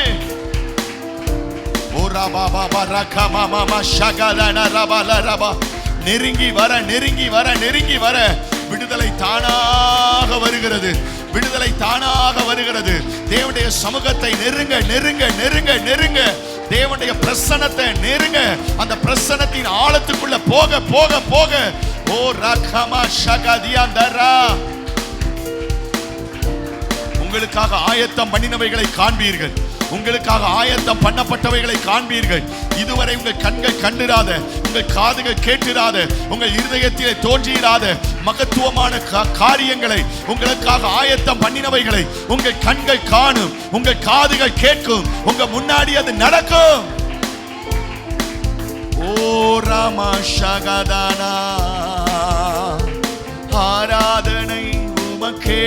நெருங்கி வர, நெருங்கி வர, நெருங்கி வர விடுதலை தானாக வருகிறது, விடுதலை தானாக வருகிறது. தேவனுடைய சமூகத்தை நெருங்க, நெருங்க, நெருங்க, நெருங்க. தேவனுடைய பிரசன்னத்தை நெருங்க. அந்த பிரசன்னத்தின் ஆழத்துக்குள்ள போக போக போக ஓ ரகமா ஷகதியாந்தரா உங்களுக்காக ஆயத்தம் பண்ணினவைகளை காண்பீர்கள், உங்களுக்காக ஆயத்தம் பண்ணப்பட்டவைகளை காண்பீர்கள். இதுவரை உங்கள் கண்கள் கண்டிராத, உங்கள் காதுகள் கேட்டிராத, உங்கள் இருதயத்திலே தோன்றியிராத மகத்துவமான காரியங்களை உங்களுக்காக ஆயத்தம் பண்ணினவைகளை உங்கள் கண்கள் காணும், உங்கள் காதுகள் கேட்கும், உங்க முன்னாடி அது நடக்கும். ஓ ராமா ஷகதானா. ஆராதனை உமக்கே.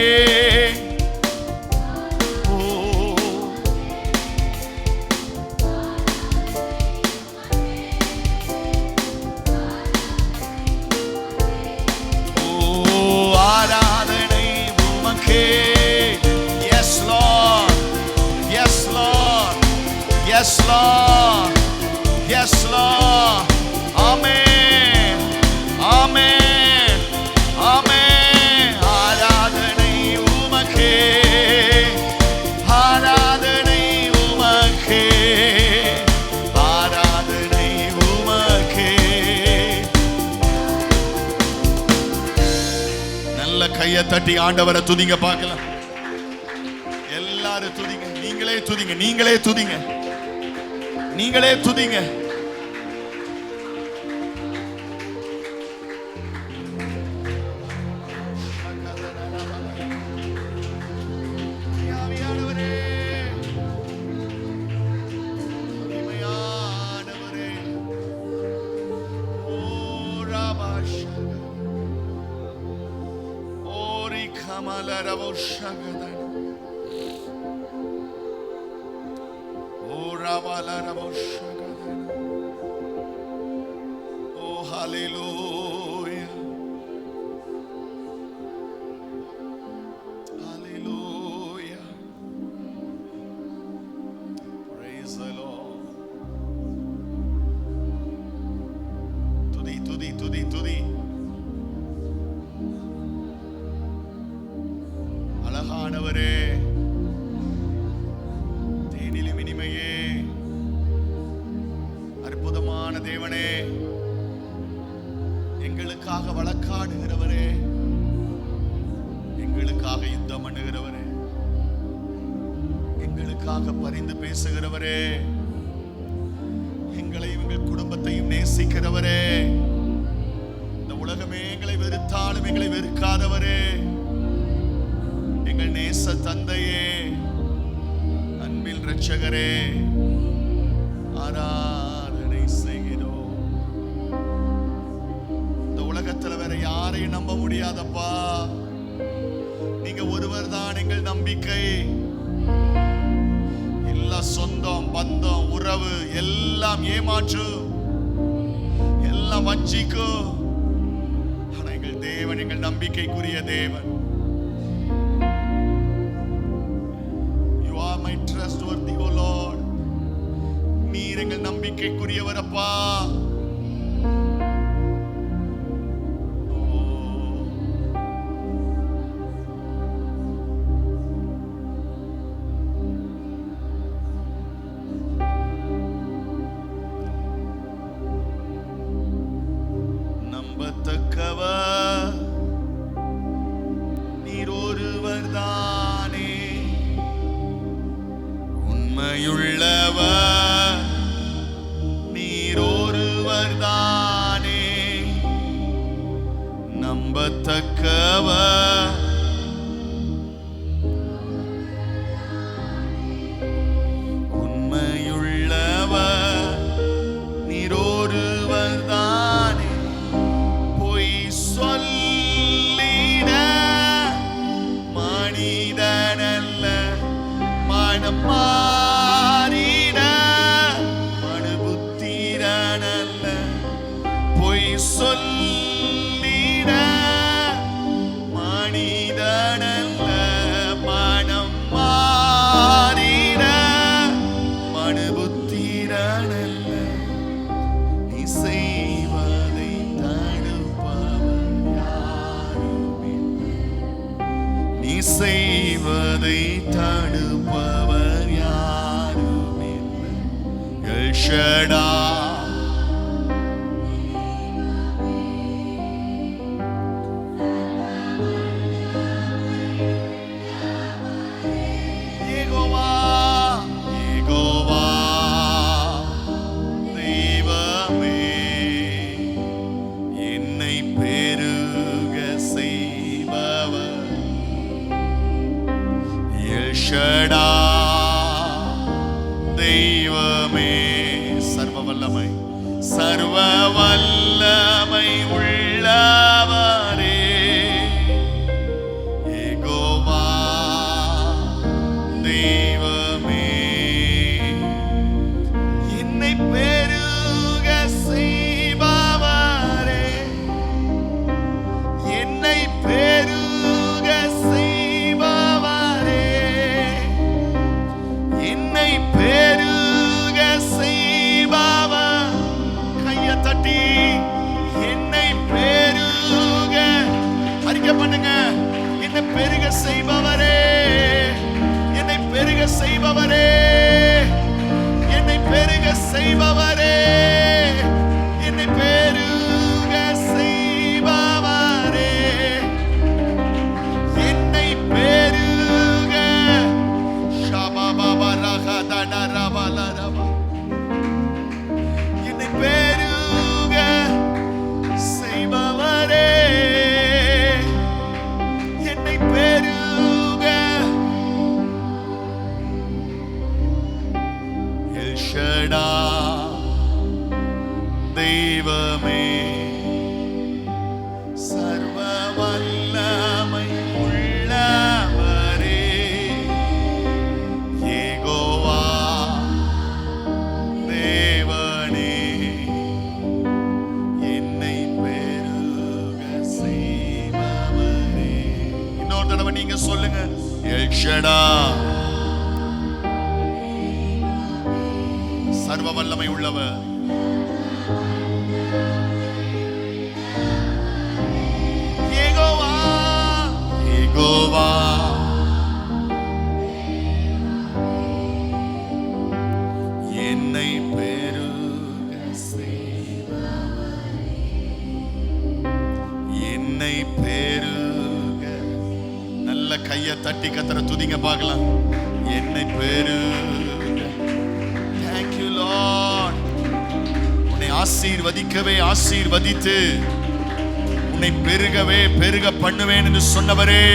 ஆராதனை உமக்கே. Yes Lord, yes Lord, yes Lord, yes Lord. Amen, amen, amen. ஆராதனை உமக்கே, ஆராதனை உமக்கே, ஆராதனை உமக்கே. நல்ல கையை தட்டி ஆண்டவரை துதிங்க பார்க்கலாம். எல்லாரும் துதிங்க, நீங்களே துதிங்க, நீங்களே துதிங்க, நீங்களே துதிங்க. Oh, hallelujah. Hallelujah. Praise the Lord. Tudi, tudi, tudi, tudi. அழகானவரே, தேனிலும் இனிமையே, எங்களுக்காக வழக்காடுகிறவரே, எங்களுக்காக யுத்தம் பண்ணுகிறவரே, எங்களுக்காக பரிந்து பேசுகிறவரே, எங்களையும் எங்கள் குடும்பத்தையும் நேசிக்கிறவரே, இந்த உலகமே எங்களை வெறுத்தாலும் எங்களை வெறுக்காதவரே, எங்கள் நேச தந்தையே, அன்பில் இரட்சகரே, ஆராதனை செய்கிறோம். இந்த உலகத்துல வேற யாரையும் நம்ப முடியாதப்பா, நீங்க ஒருவர் தான் எங்கள் நம்பிக்கை. எல்லா சொந்தம் பந்தம் உறவு எல்லாம் ஏமாற்று, எல்லாம் வஞ்சிக்கும். ஆனா எங்கள் தேவன் எங்கள் நம்பிக்கைக்குரிய தேவன். You are my trustworthy, O Lord. நீர் எங்கள் நம்பிக்கைக்குரியவர் அப்பா. நம்பத்தக்கவர் நீர் ஒருவர் தானே, உண்மையுள்ளவர் நீர் ஒருவர் தானே, நம்பத்தக்கவர் உண்மையுள்ளவர் நீர் ஒருவர் தானே, பொய் சொல்லிட மனிதனல்ல, மனம் மாறிட மனுபுத்திரனல்ல, பொய் சொல்லிட மனிதனல்ல, மனம் மாறிட மனுபுத்திரனல்ல, நீ செய்வதை தடுப்பவர் யாருமில்லை, நீ செய்வதை தடுப்பவர் யாருமில்லை. எல் ஷடாய், யெகோவா, யெகோவா தெய்வமே, என்னை பெருக செய்பவர். எல் ஷடாய் தெய்வமே, சர்வ வல்லமை, சர்வ வல்லமை உள்ளவரே, யெகோவா தெய்வமே, என்னை பெருக செய்பவரே, என்னை பெருக செய்பவரே, என்னை பெருக செய்பவர். கையை தட்டி என்னை பெருக அறிக்கை பண்ணுங்க. என்னை பெருக செய்பவரே, என்னை பெருக செய்பவரே, என்னை பெருக செய்பவரே, என்னை பெருக செய்பவரே, என்னை பெருக ஷபபபரகதடரபலரப, என்னை பெருக செய்பவரே, என்னை பெருக. எல் ஷடாய் தெய்வமே, சர்வ வல்லமை உள்ளவரே, யெகோவா தேவனே, என்னை பெருக செய்பவரே. இன்னொரு தடவை நீங்க சொல்லுங்க. எல் ஷடாய் சர்வ வல்லமை உள்ளவர், யெகோவா, யெகோவா என்னை பெருக செய்பவர். என்னை பெருக. நல்ல கையை தட்டி கத்தரை துதிங்க பார்க்கலாம். என்னை பெருக. Thank you Lord. உன்னை ஆசீர்வதிக்கவே ஆசீர்வதித்து உன்னை பெருகவே பெருக பண்ணுவேன் என்று சொன்னவரே,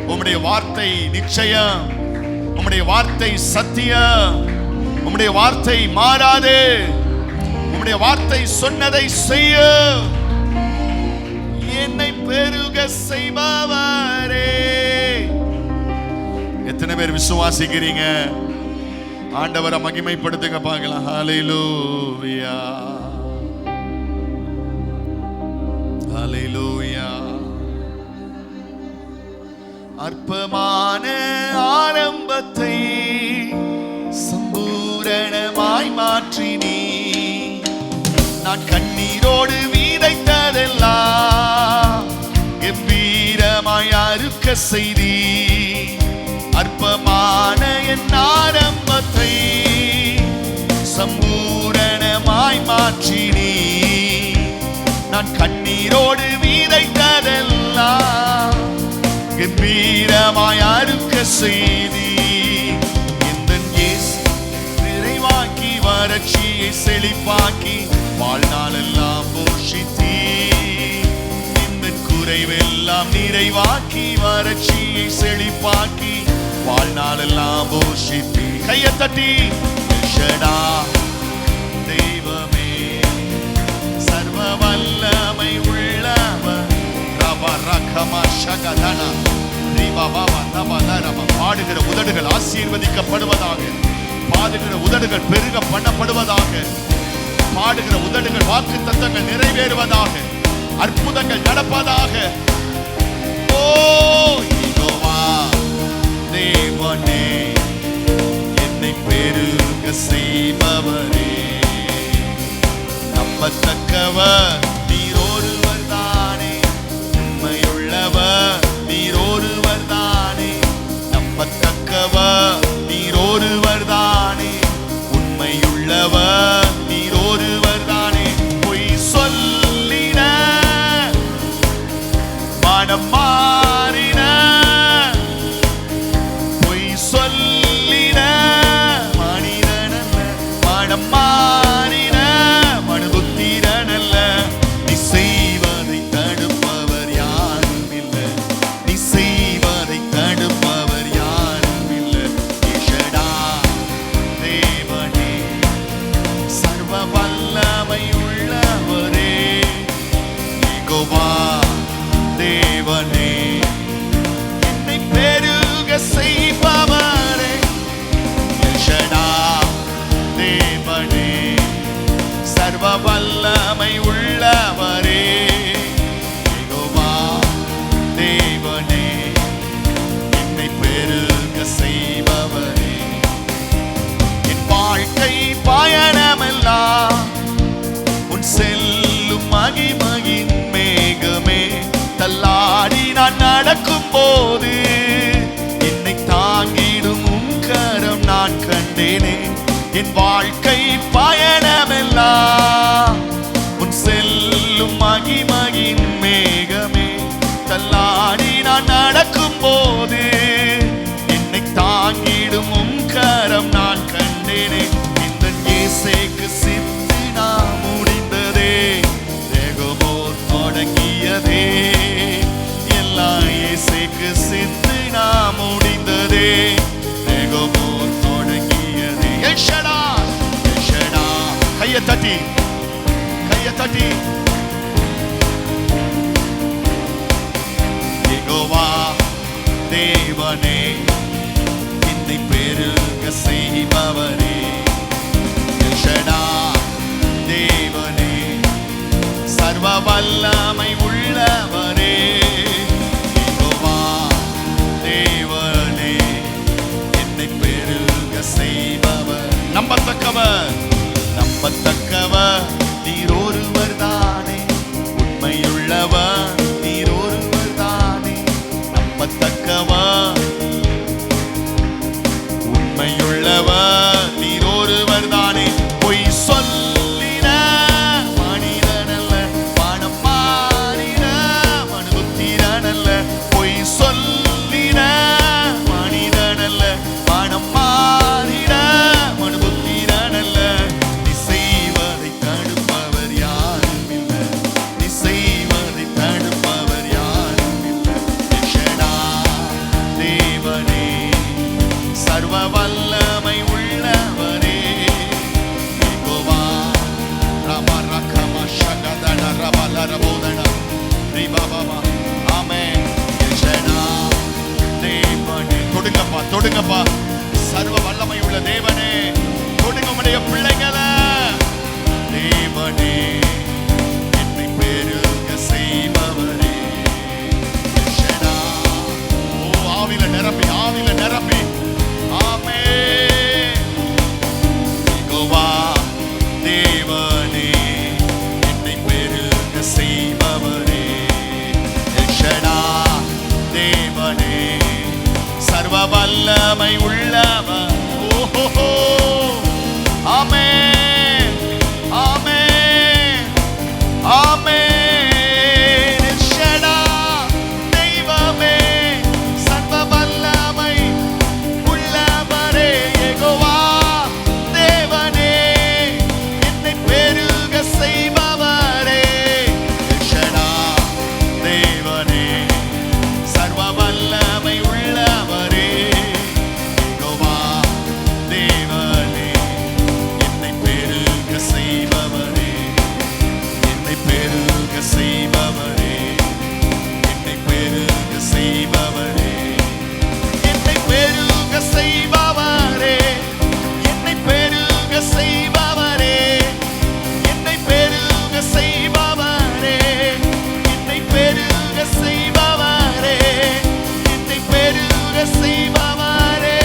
உம்முடைய வார்த்தை நிச்சயம், உம்முடைய வார்த்தை சத்தியம், உம்முடைய வார்த்தை மாறாதே, உம்முடைய வார்த்தை சொன்னதை செய்ய. என்னை பெருக செய்பவரே. எத்தனை பேர் விசுவாசிக்கிறீங்க? ஆண்டவரை மகிமைப்படுத்துங்க பார்க்கலாம். ஹல்லேலூயா, ஹல்லேலூயா. அற்பமான ஆரம்பத்தை சம்பூரணமாய் மாற்றினீ. நான் கண்ணீரோடு விதைத்ததெல்லாம் கம்பீரமாய் அறுக்க செய்தி. அற்பமான என் ஆரம்பத்தை சம்பூரணமாய் மாற்றினீ. நான் கண்ணீரோடு விதைத்ததெல்லாம் கம்பீரமாய் அறுக்க செய்தி. இந்த இயேசு நிறைவாக்கி வறட்சியை செழிப்பாக்கி வாழ்நாளெல்லாம் போஷித்தீ. இந்த குறைவெல்லாம் நிறைவாக்கி வறட்சியை செழிப்பாக்கி வாழ்நாளெல்லாம் போஷித்தீ. கையை தட்டி ஷடா தெய்வமே, சர்வ வல்லமை உள்ளவர். பாடுகிற உதடுகள் ஆசீர்வதிக்கப்படுவதாக. பாடுகிற உதடுகள் பெருக பண்ணப்படுவதாக. பாடுகிற உதடுகள் வாக்கு தத்தங்கள் நிறைவேறுவதாக. அற்புதங்கள் நடப்பதாக. ஓ யெகோவா தேவனே, என்னை பெருக செய்பவரே. நம்பத்தக்கவர் நீர் ஒருவர் தானே, உண்மையுள்ளவர் நீர் ஒருவர் தானே. நம்பத்தக்கவர் நீர் ஒருவர் தானே, உண்மையுள்ளவர் நீர் ஒருவர் தானே. பொய் சொல்லின மனம் மாறின, பொய் சொல்லின மனிதனல்ல, மனம் மாறின மனபுத்திரனல்ல. நீ செய்வதை தடுப்பவர் யாரும் இல்லை, நீ செய்வதை தடுப்பவர் யாரும் இல்லை. ஈஷடா தேவனே, சர்வ வல்லமை உள்ளவரே. யெகோவா தேவனே, என்னை பெருக செய்பவரே. ஈஷடா தேவனே, சர்வ வல்லமை உள்ளவரே. யெகோவா தேவனே, என்னை பெருக செய்பவரே. என் வாழ்க்கை பயணமெல்லாம் உன் செல்லும் மகிமையின் மேகமே. தள்ளாடி நான் நடக்கும் போது என்னை தாங்கிடும் உன் கரம் நான் கண்டேனே. என் வாழ்க்கை பயணமெல்லாம் உன் செல்லும் மகிமையின் மேகமே. தள்ளாடி நான் நடக்கும் போது என்னை தாங்கிடும் உன் கரம் நான் கண்டேனே. இந்த இயேசுக்கு சித்து நான் முடிந்ததே, தேகமோ தொடங்கியதே. எல்லாம் இயேசுக்கு சித்து நான் முடிந்ததே, தேகமோ தொடங்கியதே. எஷடா எஷடா. கையை தட்டி கையை தட்டி. யெகோவா தேவனே, என்னை பெருக செய்பவரே. எஷடா தேவனே, சர்வ வல்லமை உள்ளவரே. யெகோவா தேவனே, என்னை பெருக செய்பவர். நம்பத்தக்கவர் நம்பத்தக்கவர் நீர் ஒருவர் தானே, உண்மையுள்ளவர் நீர் ஒருவர் தானே. நம்பத்தக்கவர் உண்மையுள்ளவர் நீர் ஒருவர் தானே. பொய் சொல்லின மனிதனல்ல, மனம் மாறின தொடுங்கப்பா, தொடுங்கப்பா. சர்வ வல்லமை உள்ள தேவனே, தொடுங்க உம்முடைய பிள்ளைகளை. தேவனே, என்னை பெருக செய்பவரே. ஓ, ஆவில நிரப்பி, ஆவில நிரப்பி. ஆமென். யெகோவா தேவனே, என்னை பெருக செய்பவரே. எல்ஷடா தேவனே, சர்வ வல்லமை உள்ளவர். ஓஹோ, ஆமென், ஆமென், ஆமென். எல்ஷடா தெய்வமே, சர்வ வல்லமை உள்ளவரே. யெகோவா தேவனே, என்னை பெருக செய்பவரே. எல்ஷடா தேவனே, சர்வ வல்லமை உள்ளவரே. யெகோவா தேவனே, என்னை பெருக செய்பவரே. என்னை பெருக செய்பவரே. என்னை பெருக செய்பவரே. என்னை பெருக செய்பவரே. என்னை பெருக செய்பவரே. என்னை பெருக செய்பவரே. என்னை பெருக செய்பவரே. என்னை பெருக செய்பவரே.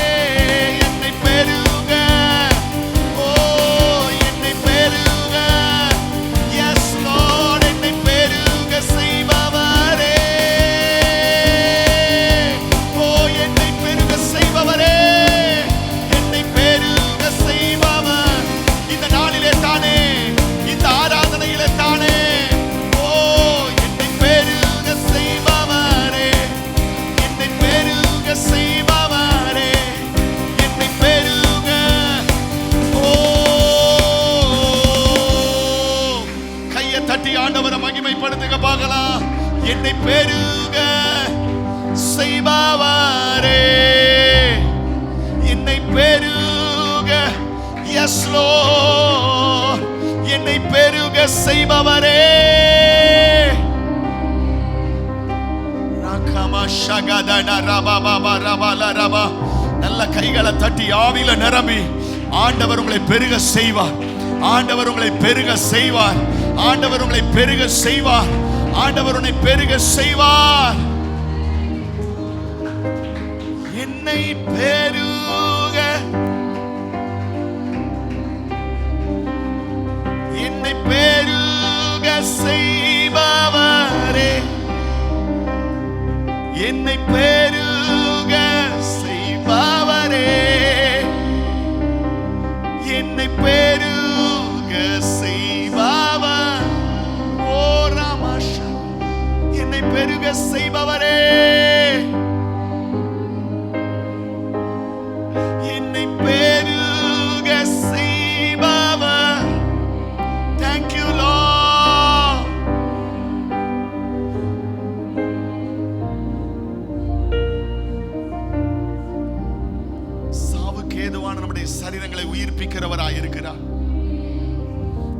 என்னை பெருக, ஓ, என்னை பெருக. எஸ் லார்ட், என்னை பெருக செய்பவரே. ஓ, என்னை பெருக செய்பவரே. என்னை பெருக செய்பவர். இந்த நாளிலே தானே, இந்த ஆராதனையிலே தானே. ஓ, என்னை பெருக செய்பவரே. என்னை பெருக செய்பவரே. என்னை பெருக, ஓ. கையை தட்டி ஆண்டவரை மகிமைப்படுத்துங்க பார்க்கலாம். என்னை பெருக செய்பவரே. என்னை பெருக, எஸ் லார்ட், என்னை பெருக செய்பவரே. நல்ல கைகளை தட்டி ஆவில நிரம்பி ஆண்டவர் உங்களை பெருக செய்வார். ஆண்டவர் உங்களை பெருக செய்வார். ஆண்டவர் உங்களை பெருக செய்வார். ஆண்டவர் உன்னை பெருக செய்வார். என்னை பெருக, என்னை பெருக செய்பவரே. என்னை பெருக செய்பவரே. என்னை பெருக செய்பவர். ஓ ராமாஷா, என்னை பெருக செய்பவரே. என்னை பெருக செய்பவர். Thank you Lord. சாவுக்கு ஏதுவான நம்முடைய சரீரங்களை உயிர்ப்பிக்கிறவராய் இருக்கிறார்.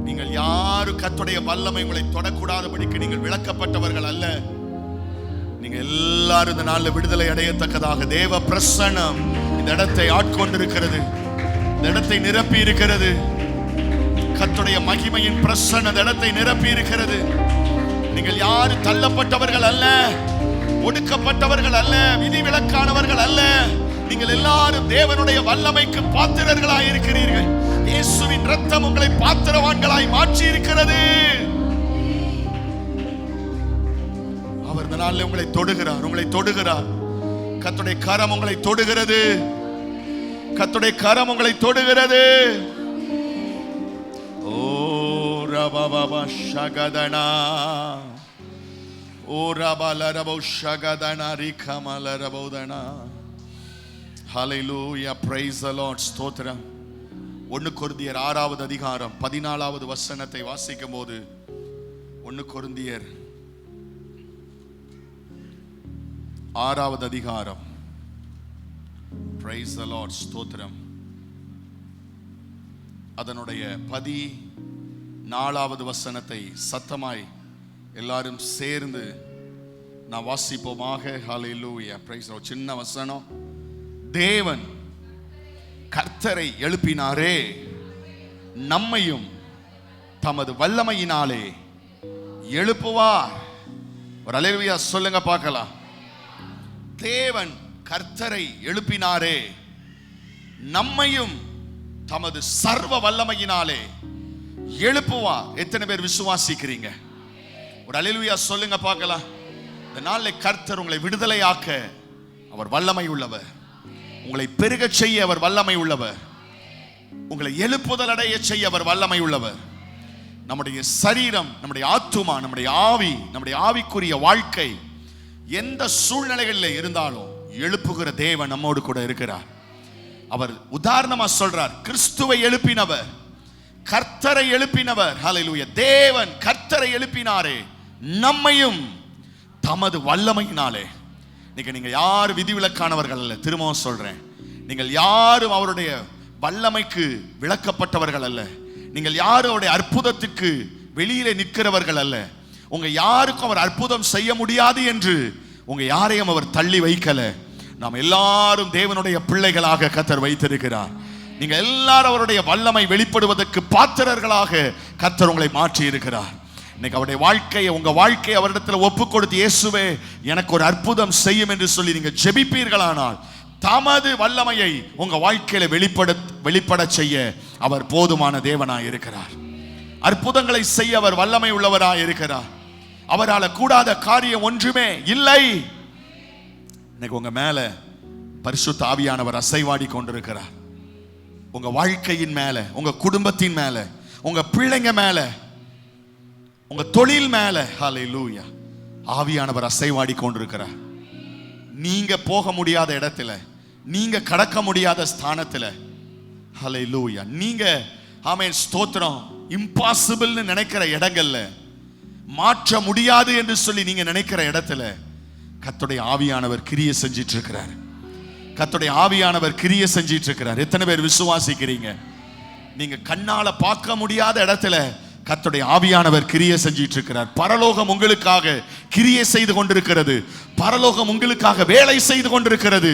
நீங்கள் யாரும் கர்த்தருடைய வல்லமை உங்களை தொடக்கூடாதபடிக்கு நீங்கள் விளக்கப்பட்டவர்கள் அல்ல. நீங்க எல்லாரும் இந்த நாளில் விடுதலை அடையத்தக்கதாக தேவ பிரசன்னம் இந்த இடத்தை ஆட்கொண்டிருக்கிறது. இந்த இடத்தை நிரப்பி இருக்கிறது. கர்த்தருடைய மகிமையின் பிரசன்னம் இந்த இடத்தை நிரப்பி இருக்கிறது. நீங்கள் யாரும் தள்ளப்பட்டவர்கள் அல்ல, ஒடுக்கப்பட்டவர்கள் அல்ல, விதிவிலக்கானவர்கள் அல்ல. நீங்கள் எல்லாரும் தேவனுடைய வல்லமைக்கு பாத்திரர்களாய் இருக்கிறீர்கள். இயேசுவின் இரத்தம் உங்களை பாத்திரவான்களாய் மாற்றி இருக்கிறது. அவர் இந்த நாளில் உங்களை தொடுகிறார், உங்களை தொடுகிறார். கர்த்தருடைய கரம் உங்களை தொடுகிறது. கர்த்தருடைய கரம் உங்களை தொடுகிறது. ஓ ரபாபா ஷகதனா, ஓ ரபாலரபோ ஷகதனா ரிகமலரபோதனா. ஹல்லேலூயா, பிரைஸ் தி லார்ட், ஸ்தோத்திரம். 1 கொரிந்தியர் 6வது அதிகாரம் 14வது வசனத்தை வாசிக்கும் போது, 1 கொரிந்தியர் 6வது அதிகாரம், பிரைஸ் தி லார்ட், ஸ்தோத்திரம். அதனுடைய 14வது வசனத்தை சத்தமாய் எல்லாரும் சேர்ந்து நான் வாசிப்போமாக. ஹல்லேலூயா, பிரைஸ் தி லார்ட். சின்ன வசனம். தேவன் கர்த்தரை எழுப்பினாரே, நம்மையும் தமது வல்லமையினாலே எழுப்புவார். ஒரு அல்லேலூயா சொல்லுங்க பார்க்கலாம். தேவன் கர்த்தரை எழுப்பினாரே, நம்மையும் தமது சர்வ வல்லமையினாலே எழுப்புவார். எத்தனை பேர் விசுவாசிக்கிறீங்க? ஒரு அல்லேலூயா சொல்லுங்க பார்க்கலாம். இந்த நாளில் கர்த்தர் உங்களை விடுதலையாக்க அவர் வல்லமை உள்ளவர். உங்களை பெருகச் செய்ய அவர் வல்லமை உள்ளவர். உங்களை எழுப்புதல் அடைய செய்ய அவர் வல்லமை உள்ளவர். நம்முடைய சரீரம், நம்முடைய ஆத்துமா, நம்முடைய ஆவி, நம்முடைய ஆவிக்குரிய வாழ்க்கை எந்த சூழ்நிலைகளில் இருந்தாலும் எழுப்புகிற தேவன் நம்மோடு கூட இருக்கிறார். அவர் உதாரணமா சொல்றார், கிறிஸ்துவை எழுப்பினவர், கர்த்தரை எழுப்பினவர். ஹல்லேலூயா. தேவன் கர்த்தரை எழுப்பினாரே, நம்மையும் தமது வல்லமையினாலே. நீங்க யார் விதிவிலக்கானவர்கள் அல்ல. திரும்பவும் சொல்றேன், நீங்கள் யாரும் அவருடைய வல்லமைக்கு விளக்கப்பட்டவர்கள் அல்ல. நீங்கள் யாரும் அவருடைய அற்புதத்திற்கு வெளியிலே நிற்கிறவர்கள் அல்ல. உங்க யாருக்கும் அவர் அற்புதம் செய்ய முடியாது என்று உங்க யாரையும் அவர் தள்ளி வைக்கல. நாம் எல்லாரும் தேவனுடைய பிள்ளைகளாக கர்த்தர் வைத்திருக்கிறார். நீங்க எல்லாரும் அவருடைய வல்லமை வெளிப்படுவதற்கு பாத்திரர்களாக கர்த்தர் உங்களை மாற்றி இருக்கிறார். இன்னைக்கு அவருடைய வாழ்க்கையை, உங்க வாழ்க்கையை அவரிடத்தில் ஒப்பு கொடுத்து, இயேசுவே எனக்கு ஒரு அற்புதம் செய்யும் என்று சொல்லி நீங்க ஜெபிப்பீர்களானால், தமது வல்லமையை உங்க வாழ்க்கையில வெளிப்பட செய்ய அவர் போதுமான தேவனாய் இருக்கிறார். அற்புதங்களை செய்ய அவர் வல்லமை உள்ளவராய் இருக்கிறார். அவரால் கூடாத காரியம் ஒன்றுமே இல்லை. இன்னைக்கு உங்க மேல பரிசுத்த ஆவியானவர் அசைவாடி கொண்டிருக்கிறார். உங்க வாழ்க்கையின் மேல, உங்க குடும்பத்தின் மேல, உங்க பிள்ளைங்க மேல, உங்க தொழில் மேல, ஹல்லேலூயா, ஆவியானவர் அசைவாடி கொண்டிருக்கிறார். நீங்க போக முடியாத இடத்துல, நீங்க கடக்க முடியாத ஸ்தானத்துல, ஹல்லேலூயா, நீங்க ஆமென் ஸ்தோத்திரம், இம்பாசிபிள்னு நினைக்கிற இடங்கள்ல, மாற்ற முடியாது என்று சொல்லி நீங்க நினைக்கிற இடத்துல கர்த்தருடைய ஆவியானவர் கிரியை செஞ்சிட்டு இருக்கிறார். கர்த்தருடைய ஆவியானவர் கிரியை செஞ்சிட்டு இருக்கிறார். எத்தனை பேர் விசுவாசிக்கிறீங்க? நீங்க கண்ணால பார்க்க முடியாத இடத்துல கர்த்தருடைய ஆவியானவர் கிரியை செஞ்சிட்டு இருக்கிறார். பரலோகம் உங்களுக்காக கிரியை செய்து கொண்டிருக்கிறது. பரலோகம் உங்களுக்காக வேலை செய்து கொண்டிருக்கிறது.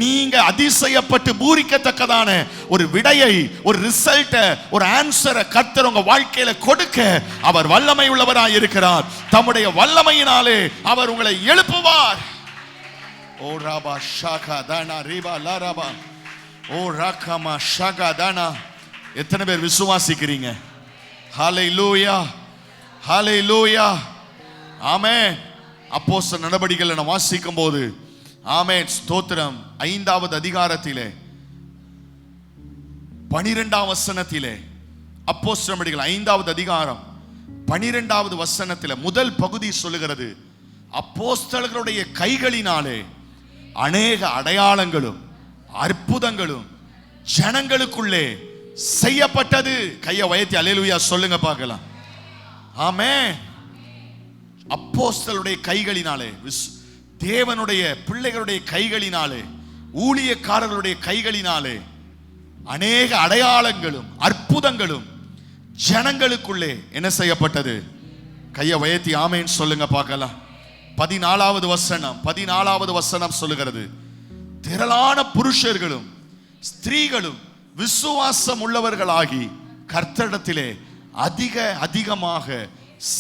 நீங்க அதிசயப்பட்டு பூரிக்கத்தக்கதான ஒரு விடையை, ஒரு ரிசல்ட், ஒரு ஆன்சரை கர்த்தர் உங்க வாழ்க்கையில கொடுக்க அவர் வல்லமை உள்ளவராய் இருக்கிறார். தம்முடைய வல்லமையினாலே அவர் உங்களை எழுப்புவார். ஓ ராபா ஷாகா தானா ரீபா லாராபா ஓ ராகமா ஷாகா தானா. எத்தனை பேர் விசுவாசிக்கிறீங்க? ஹல்லேலூயா, ஹல்லேலூயா, ஆமென். அப்போஸ்தலர் நடபடிகளை நான் வாசிக்கும் போது, ஆமென் ஸ்தோத்திரம், 5வது அதிகாரத்திலே 12ஆம் வசனத்திலே, அப்போஸ்தலர் நடபடிகள் 5வது அதிகாரம் 12வது வசனத்திலே முதல் பகுதி சொல்லுகிறது, அப்போஸ்தலர்களுடைய கைகளினாலே அநேக அடையாளங்களும் அற்புதங்களும் ஜனங்களுக்குள்ளே செய்யப்பட்டது. கையை உயர்த்தி அல்லேலூயா சொல்லுங்க பார்க்கலாம். ஆமென். அப்போஸ்தலருடைய கைகளினாலே, தேவனுடைய பிள்ளைகளுடைய கைகளினாலே, ஊழியக்காரர்களுடைய கைகளினாலே அநேக அடையாளங்களும் அற்புதங்களும் ஜனங்களுக்குள்ளே என்ன செய்யப்பட்டது? கையை உயர்த்தி ஆமென் சொல்லுங்க பார்க்கலாம். 14வது வசனம் சொல்லுகிறது, திரளான புருஷர்களும் ஸ்திரீகளும் விசுவாசம் உள்ளவர்களாகி கர்த்தரிடத்திலே அதிகமாக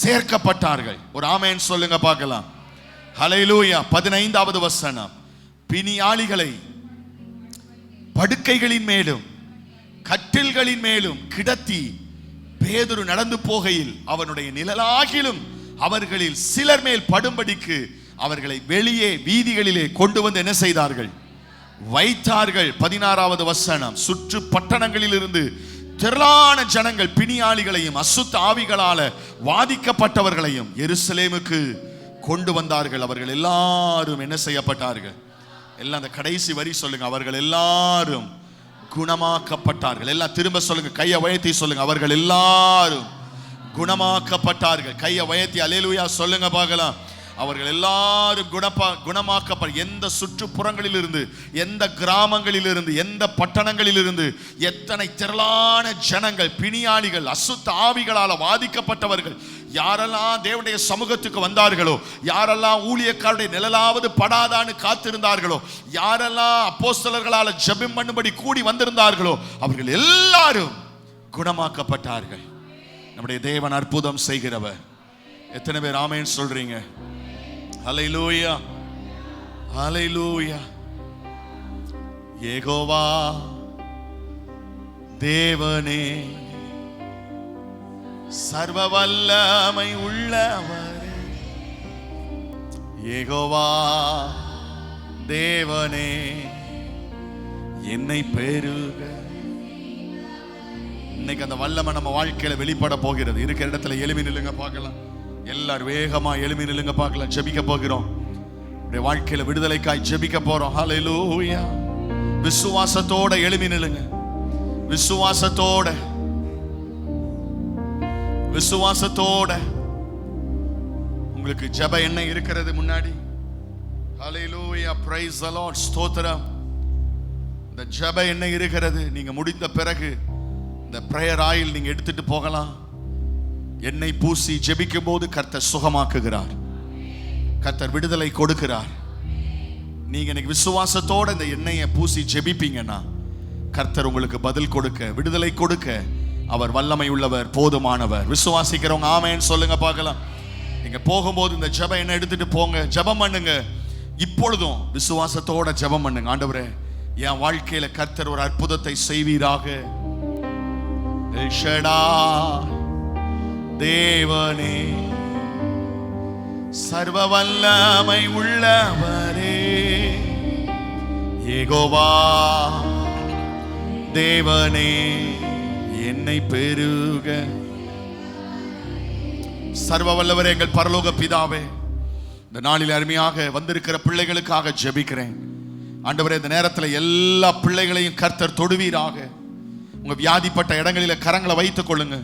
சேர்க்கப்பட்டார்கள். ஒரு ஆமென் சொல்லுங்க பார்க்கலாம். ஹல்லேலூயா. 15வது வசனம், பிணியாளிகளை படுக்கைகளின் மேலும் கட்டில்களின் மேலும் கிடத்தி பேதுரு நடந்து போகையில் அவனுடைய நிழலாகிலும் அவர்களில் சிலர் மேல் படும்படிக்கு அவர்களை வெளியே வீதிகளிலே கொண்டு வந்து என்ன செய்தார்கள்? வைத்தார்கள். 16வது வசனம், சுற்று பட்டணங்களில் இருந்து திரளான ஜனங்கள் பிணியாளிகளையும் அசுத்த ஆவிகளால வாதிக்கப்பட்டவர்களையும் எருசலேமுக்கு கொண்டு வந்தார்கள். அவர்கள் எல்லாரும் என்ன செய்யப்பட்டார்கள்? எல்லாம் அந்த கடைசி வரி சொல்லுங்க, அவர்கள் எல்லாரும் குணமாக்கப்பட்டார்கள். எல்லாம் திரும்ப சொல்லுங்க, கையை உயர்த்தி சொல்லுங்க, அவர்கள் எல்லாரும் குணமாக்கப்பட்டார்கள். கையை உயர்த்தி அல்லேலூயா சொல்லுங்க பார்க்கலாம். அவர்கள் எல்லாரும் குணமாக்கப்பட, எந்த சுற்றுப்புறங்களில் இருந்து, எந்த கிராமங்களில் இருந்து, எந்த பட்டணங்களில் இருந்து, எத்தனை திரளான ஜனங்கள், பிணியாளிகள், அசுத்த ஆவிகளால் பாதிக்கப்பட்டவர்கள் யாரெல்லாம் தேவனுடைய சமூகத்துக்கு வந்தார்களோ, யாரெல்லாம் ஊழியக்காரருடைய நிழலாவது படாதான்னு காத்திருந்தார்களோ, யாரெல்லாம் அப்போஸ்தலர்களால் ஜெபம் பண்ணும்படி கூடி வந்திருந்தார்களோ, அவர்கள் எல்லாரும் குணமாக்கப்பட்டார்கள். நம்முடைய தேவன் அற்புதம் செய்கிறவர். எத்தனை பேர் ஆமென் சொல்றீங்க? ஹல்லேலூயா, ஹல்லேலூயா. யெகோவா தேவனே, சர்வ வல்லமை உள்ளவரே, யெகோவா தேவனே, என்னை பெருக. இன்னைக்கு அந்த வல்லமை நம்ம வாழ்க்கையில வெளிப்பட போகிறது. இருக்கிற இடத்துல எழுமி நில்லுங்க பார்க்கலாம். எல்லாரும் வேகமா எழுமி நில்லுங்க பார்க்கலாம். ஜெபிக்க போகிறோம். வாழ்க்கையில விடுதலைக்காய் ஜெபிக்க போறோம். ஹல்லேலூயா. விசுவாசத்தோட எழுமி நில்லுங்க. விசுவாசத்தோட, விசுவாசத்தோட. உங்களுக்கு ஜெப எண்ணெய் இருக்கிறது முன்னாடி. ஹல்லேலூயா, பிரைஸ் தி லார்ட், ஸ்தோத்திரம். இந்த ஜெப எண்ணெய் இருக்கிறது. நீங்க முடிந்த பிறகு இந்த பிரேயர் ஆயில் நீங்க எடுத்துட்டு போகலாம். எண்ணெய் பூசி ஜெபிக்கும் போது கர்த்தர் சுகமாக்குகிறார், கர்த்தர் விடுதலை கொடுக்கிறார். நீங்க இன்னைக்கு விசுவாசத்தோட இந்த எண்ணெயை பூசி ஜெபிப்பீங்கன்னா கர்த்தர் உங்களுக்கு பதில் கொடுக்க, விடுதலை கொடுக்க அவர் வல்லமை உள்ளவர், போதுமானவர். விசுவாசிக்கிறவங்க ஆமென் சொல்லுங்க பார்க்கலாம். நீங்க போகும்போது இந்த ஜெப எண்ணெய் எடுத்துட்டு போங்க, ஜெபம் பண்ணுங்க. இப்பொழுதும் விசுவாசத்தோட ஜெபம் பண்ணுங்க. ஆண்டவரே, என் வாழ்க்கையில கர்த்தர் ஒரு அற்புதத்தை செய்வீராக. எல் ஷடாய் தேவனே, சர்வ வல்லமை உள்ளவரே, யெகோவா தேவனே, என்னை பெருக. சர்வ வல்லவரே, எங்கள் பரலோக பிதாவே, இந்த நாளில் அருமையாக வந்திருக்கிற பிள்ளைகளுக்காக ஜெபிக்கிறேன். ஆண்டவரே, இந்த நேரத்தில் எல்லா பிள்ளைகளையும் கர்த்தர் தொடுவீராக. உங்க வியாதிப்பட்ட இடங்களில கரங்களை வைத்துக் கொள்ளுங்க.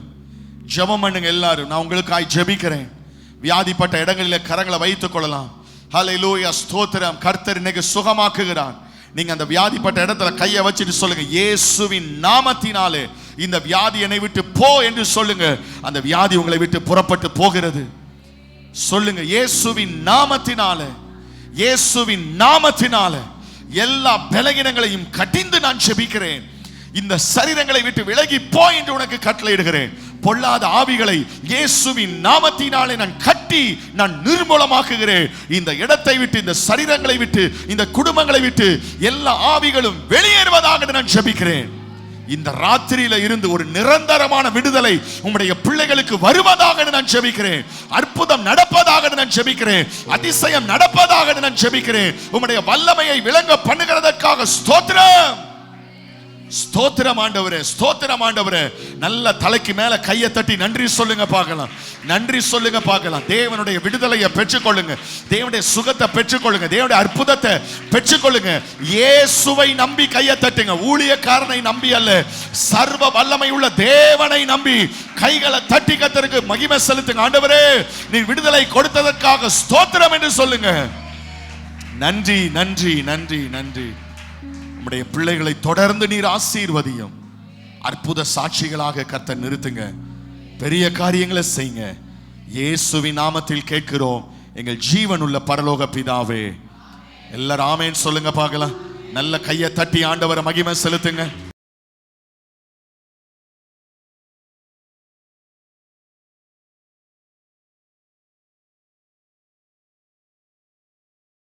ஜெபம் பண்ணுங்க எல்லாரும். நான் உங்களுக்காய் ஜெபிக்கிறேன். வியாதிப்பட்ட இடங்களில கரங்களை வைத்துக் கொள்ளலாம். ஹல்லேலூயா, ஸ்தோத்திரம். கர்த்தர் இன்னைக்கு சுகமாக்குகிறார். நீங்க அந்த வியாதிப்பட்ட இடத்துல கையை வச்சுட்டு சொல்லுங்க, இயேசுவின் நாமத்தினாலே இந்த வியாதி என்னை விட்டு போ என்று சொல்லுங்க. அந்த வியாதி உங்களை விட்டு புறப்பட்டு போகிறது. சொல்லுங்க, இயேசுவின் நாமத்தினாலே, இயேசுவின் நாமத்தினாலே எல்லா பலகீனங்களையும் கடிந்து நான் ஜெபிக்கிறேன். இந்த சரீரங்களை விட்டு விலகி போ என்று உனக்கு கட்டளையிடுகிறேன். பொல்லாத ஆவிகளை இயேசுவின் நாமத்தினாலே நான் கட்டி நான் நிர்மூலமாக்குகிறேன். இந்த இடத்தை விட்டு, இந்த சரீரங்களை விட்டு, இந்த குடும்பங்களை விட்டு எல்லா ஆவிகளும் வெளியேறுவதாக நான் ஜெபிக்கிறேன். இந்த ராத்திரியில இருந்து ஒரு நிரந்தரமான விடுதலை உம்முடைய பிள்ளைகளுக்கு வருவதாக நான் ஜெபிக்கிறேன். அற்புதம் நடப்பதாக நான் ஜெபிக்கிறேன். அதிசயம் நடப்பதாக நான் ஜெபிக்கிறேன். உம்முடைய வல்லமையை விளங்க பண்ணுகிறதற்காக ஸ்தோத்திரம். ஸ்தோத்திரம் ஆண்டவரே, ஸ்தோத்திரம் ஆண்டவரே. நல்ல தலைக்கு மேல கையை தட்டி நன்றி சொல்லுங்க பார்க்கலாம். நன்றி சொல்லுங்க பார்க்கலாம். தேவனுடைய விடுதலையை பெற்றுக்கொள்ளுங்க. தேவனுடைய சுகத்தை பெற்றுக்கொள்ளுங்க. தேவனுடைய அற்புதத்தை பெற்றுக்கொள்ளுங்க. இயேசுவை நம்பி கையை தட்டுங்க. ஊழியக்காரனை நம்பி அல்ல, சர்வ வல்லமை உள்ள தேவனை நம்பி கைகளை தட்டி கர்த்தருக்கு மகிமை செலுத்துங்க. ஆண்டவரே, நீ விடுதலை கொடுத்ததற்காக ஸ்தோத்திரம் என்று சொல்லுங்க. நன்றி, நன்றி, நன்றி, நன்றி. நம்முடைய பிள்ளைகளை தொடர்ந்து நீர் ஆசீர்வதியும். அற்புத சாட்சிகளாக கர்த்தர் நிறுத்துங்க. பெரிய காரியங்களை செய்யுங்க. இயேசுவின் நாமத்தில் கேட்கிறோம் எங்கள் ஜீவன் உள்ள பரலோக பிதாவே. எல்லாரும் ஆமென் சொல்லுங்க பார்க்கலாம். நல்ல கையை தட்டி ஆண்டவரை மகிமை செலுத்துங்க.